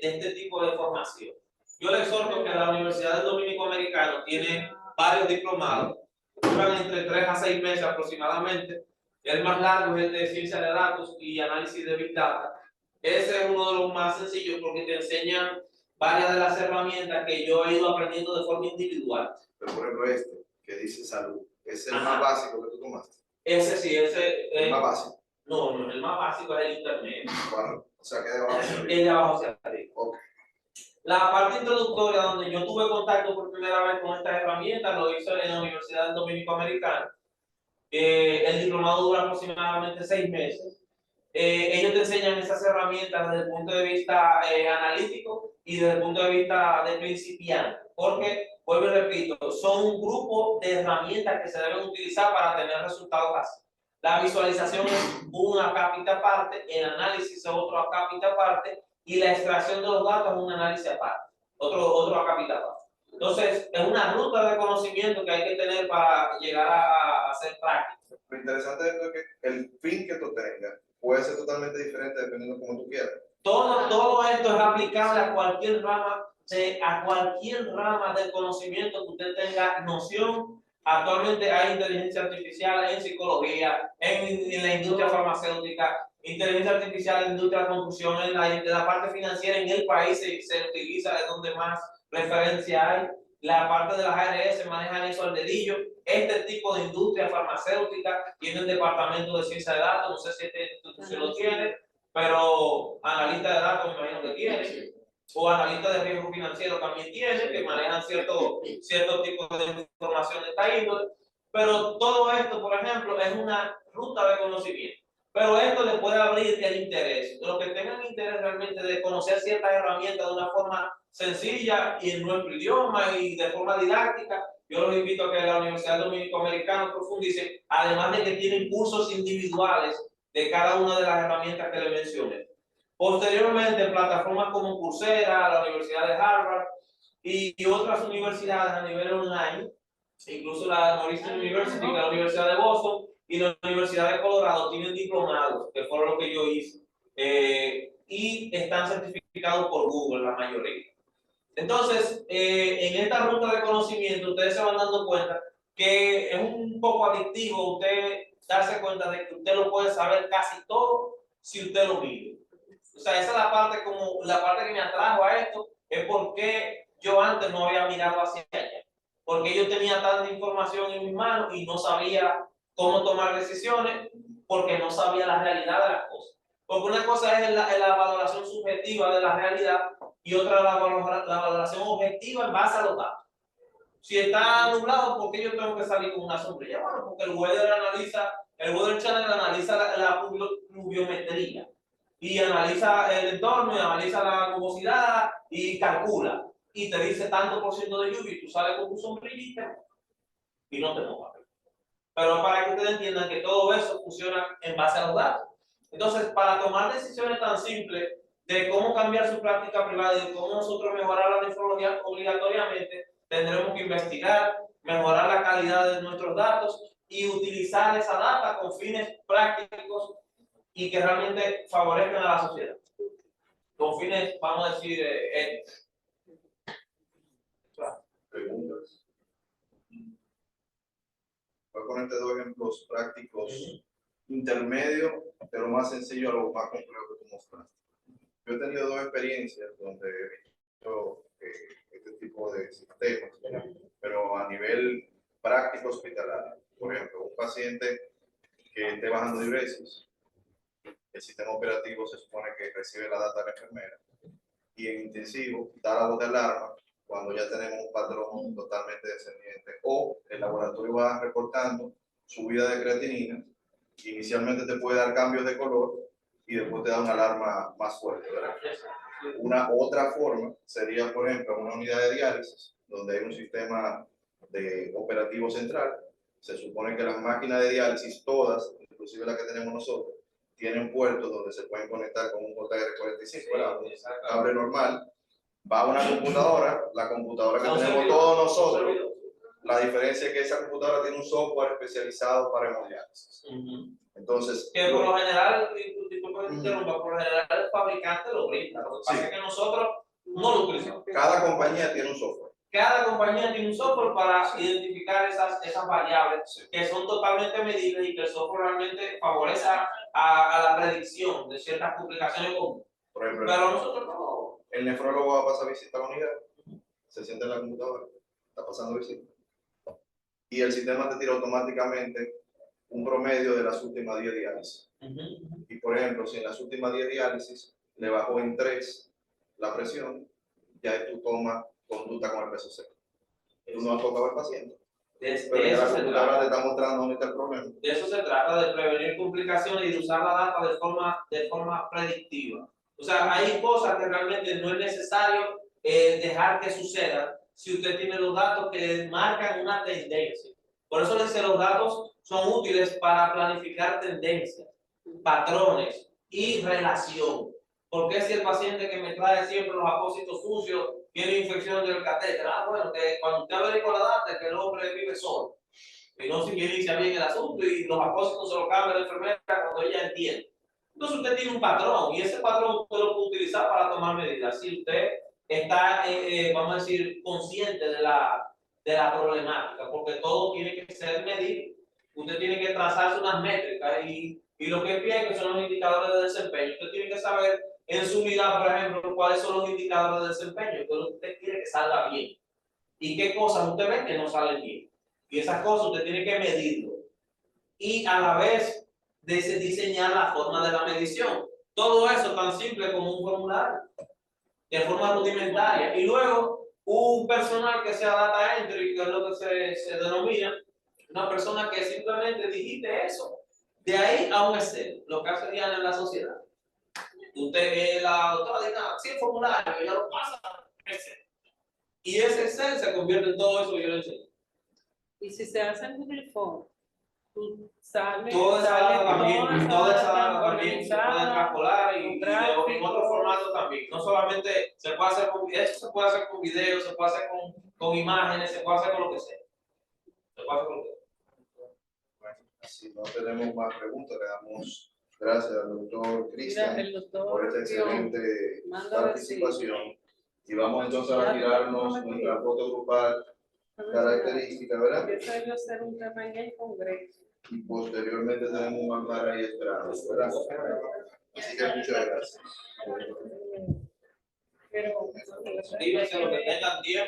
este tipo de formación. Yo les exhorto que la Universidad del Dominico Americano tiene varios diplomados, duran entre 3 a 6 meses aproximadamente. El más largo es el de ciencia de datos y análisis de Big Data. Ese es uno de los más sencillos porque te enseñan varias de las herramientas que yo he ido aprendiendo de forma individual. Pero por ejemplo este, que dice salud, es el Ajá. más básico que tú tomaste. Ese sí, ese El más básico. no, el más básico es el internet. Bueno, o sea, que de abajo hacia arriba. El de abajo hacia arriba. Ok. La parte introductoria donde yo tuve contacto por primera vez con estas herramientas lo hice en la Universidad del Dominico Americano. El diplomado dura aproximadamente 6 meses. Ellos te enseñan esas herramientas desde el punto de vista analítico y desde el punto de vista de principiante, porque, vuelvo y repito, son un grupo de herramientas que se deben utilizar para tener resultados así. La visualización es una cápita aparte, el análisis es otra cápita aparte y la extracción de los datos es un análisis aparte, otro cápita aparte. Entonces, es una ruta de conocimiento que hay que tener para llegar a ser práctico. Lo interesante de esto es que el fin que tú tengas puede ser totalmente diferente dependiendo de cómo tú quieras. Todo esto es aplicable a cualquier rama del conocimiento que usted tenga noción. Actualmente hay inteligencia artificial en psicología, en la industria farmacéutica, inteligencia artificial en la industria de la construcción, en la parte financiera en el país se utiliza, es donde más referencia hay. La parte de las ARS manejan eso al dedillo. Este tipo de industria farmacéutica tiene un departamento de ciencia de datos, no sé si esta institución lo tiene, pero analista de datos me imagino que tiene, o analista de riesgo financiero también tiene, que manejan cierto tipo de información de esta índole, pero todo esto, por ejemplo, es una ruta de conocimiento. Pero esto le puede abrir el interés. Los que tengan interés realmente de conocer ciertas herramientas de una forma sencilla y en nuestro idioma y de forma didáctica, yo los invito a que la Universidad Dominico-Americana profundicen, además de que tienen cursos individuales de cada una de las herramientas que les mencioné. Posteriormente, plataformas como Coursera, la Universidad de Harvard y otras universidades a nivel online, incluso la Northeastern University, que es la Universidad de Boston, y la Universidad de Colorado, tienen diplomados, que fueron lo que yo hice, y están certificados por Google, la mayoría. Entonces, en esta ruta de conocimiento, ustedes se van dando cuenta que es un poco adictivo usted darse cuenta de que usted lo puede saber casi todo si usted lo mide. O sea, esa es la parte que me atrajo a esto, es porque yo antes no había mirado hacia allá. Porque yo tenía tanta información en mis manos y no sabía cómo tomar decisiones, porque no sabía la realidad de las cosas. Porque una cosa es la valoración subjetiva de la realidad y otra la valoración objetiva en base a los datos. Si está nublado, ¿por qué yo tengo que salir con una sombrilla? Bueno, porque el Weather Channel analiza la pluviometría y analiza el entorno y analiza la nubosidad y calcula y te dice tanto por ciento de lluvia y tú sales con tu sombrillita y no te mojas. Pero para que ustedes entiendan que todo eso funciona en base a los datos. Entonces, para tomar decisiones tan simples de cómo cambiar su práctica privada y de cómo nosotros mejorar la nefrología obligatoriamente, tendremos que investigar, mejorar la calidad de nuestros datos y utilizar esa data con fines prácticos y que realmente favorezcan a la sociedad. Con fines, vamos a decir, éticos. Preguntas. Voy a ponerte dos ejemplos prácticos intermedios, de lo más sencillo a lo más complejo que tú mostraste. Yo he tenido dos experiencias donde he visto este tipo de sistemas, pero a nivel práctico hospitalario. Por ejemplo, un paciente que esté bajando diuresis, el sistema operativo se supone que recibe la data de la enfermera y en intensivo da la voz de alarma cuando ya tenemos un patrón totalmente descendiente, o el laboratorio va reportando subida de creatinina, inicialmente te puede dar cambios de color y después te da una alarma más fuerte, ¿verdad? Una otra forma sería, por ejemplo, una unidad de diálisis, donde hay un sistema de operativo central. Se supone que las máquinas de diálisis, todas, inclusive las que tenemos nosotros, tienen puertos donde se pueden conectar con un JR45, ¿verdad? Un cable normal. Va a una computadora, la computadora que tenemos todos nosotros, la diferencia es que esa computadora tiene un software especializado para hemodiálisis. Entonces, que por lo general, disculpa que te interrumpa, por lo general el fabricante lo brinda. Lo que pasa es que nosotros no lo utilizamos. Cada compañía tiene un software. Cada compañía tiene un software para identificar esas variables que son totalmente medibles y que el software realmente favorece a la predicción de ciertas complicaciones comunes. Por ejemplo, pero nosotros no. El nefrólogo va a pasar visita a la unidad, se sienta en la computadora, está pasando visita. Y el sistema te tira automáticamente un promedio de las últimas 10 diálisis. Y por ejemplo, si en las últimas 10 diálisis le bajó en 3 la presión, ya tú tomas conducta con el peso cero. Tú no has tocado al paciente. Pero ya la computadora te está mostrando dónde está el problema. De eso se trata, de prevenir complicaciones y de usar la data de forma predictiva. O sea, hay cosas que realmente no es necesario dejar que sucedan si usted tiene los datos que marcan una tendencia. Por eso les dice, los datos son útiles para planificar tendencias, patrones y relación. ¿Por qué si el paciente que me trae siempre los apósitos sucios tiene infección del catéter? Ah, bueno, que cuando usted averigua la data es que el hombre vive solo. Y no se inicia bien el asunto y los apósitos se los cambia la enfermera cuando ella entiende. Entonces usted tiene un patrón y ese patrón usted lo puede utilizar para tomar medidas. Si usted está, vamos a decir, consciente de la problemática, porque todo tiene que ser medido. Usted tiene que trazarse unas métricas y lo que pide son los indicadores de desempeño. Usted tiene que saber en su unidad, por ejemplo, cuáles son los indicadores de desempeño, que usted quiere que salga bien y qué cosas usted ve que no salen bien. Y esas cosas usted tiene que medirlo. Y a la vez diseñar la forma de la medición. Todo eso tan simple como un formulario, de forma rudimentaria. Y luego, un personal que sea data entry, que es lo que se denomina, una persona que simplemente digite eso. De ahí a un Excel, lo que hace Diana en la sociedad. Usted, la doctora dice, sí, el formulario, ella lo pasa a Excel. Y ese Excel se convierte en todo eso que yo le enseño. Y si se hace en Google Form, sale Toda esa data también, toda esa data también se puede organizada, extrapolar y en gráficos. otro formato también. No solamente se puede hacer con videos, se puede hacer con videos, se puede hacer con imágenes, se puede hacer con lo que sea. Se puede hacer con lo que sea. Bueno, si no tenemos más preguntas, le damos gracias al doctor Cristian Mira, el doctor por esta excelente manda participación. Y vamos entonces a tirarnos nuestra foto grupal característica, ¿verdad? Eso debió ser un tema en el Congreso. Y posteriormente tenemos un altar ahí esperando, ¿verdad? Así que muchas gracias. Pero Díganse lo que tengan tiempo.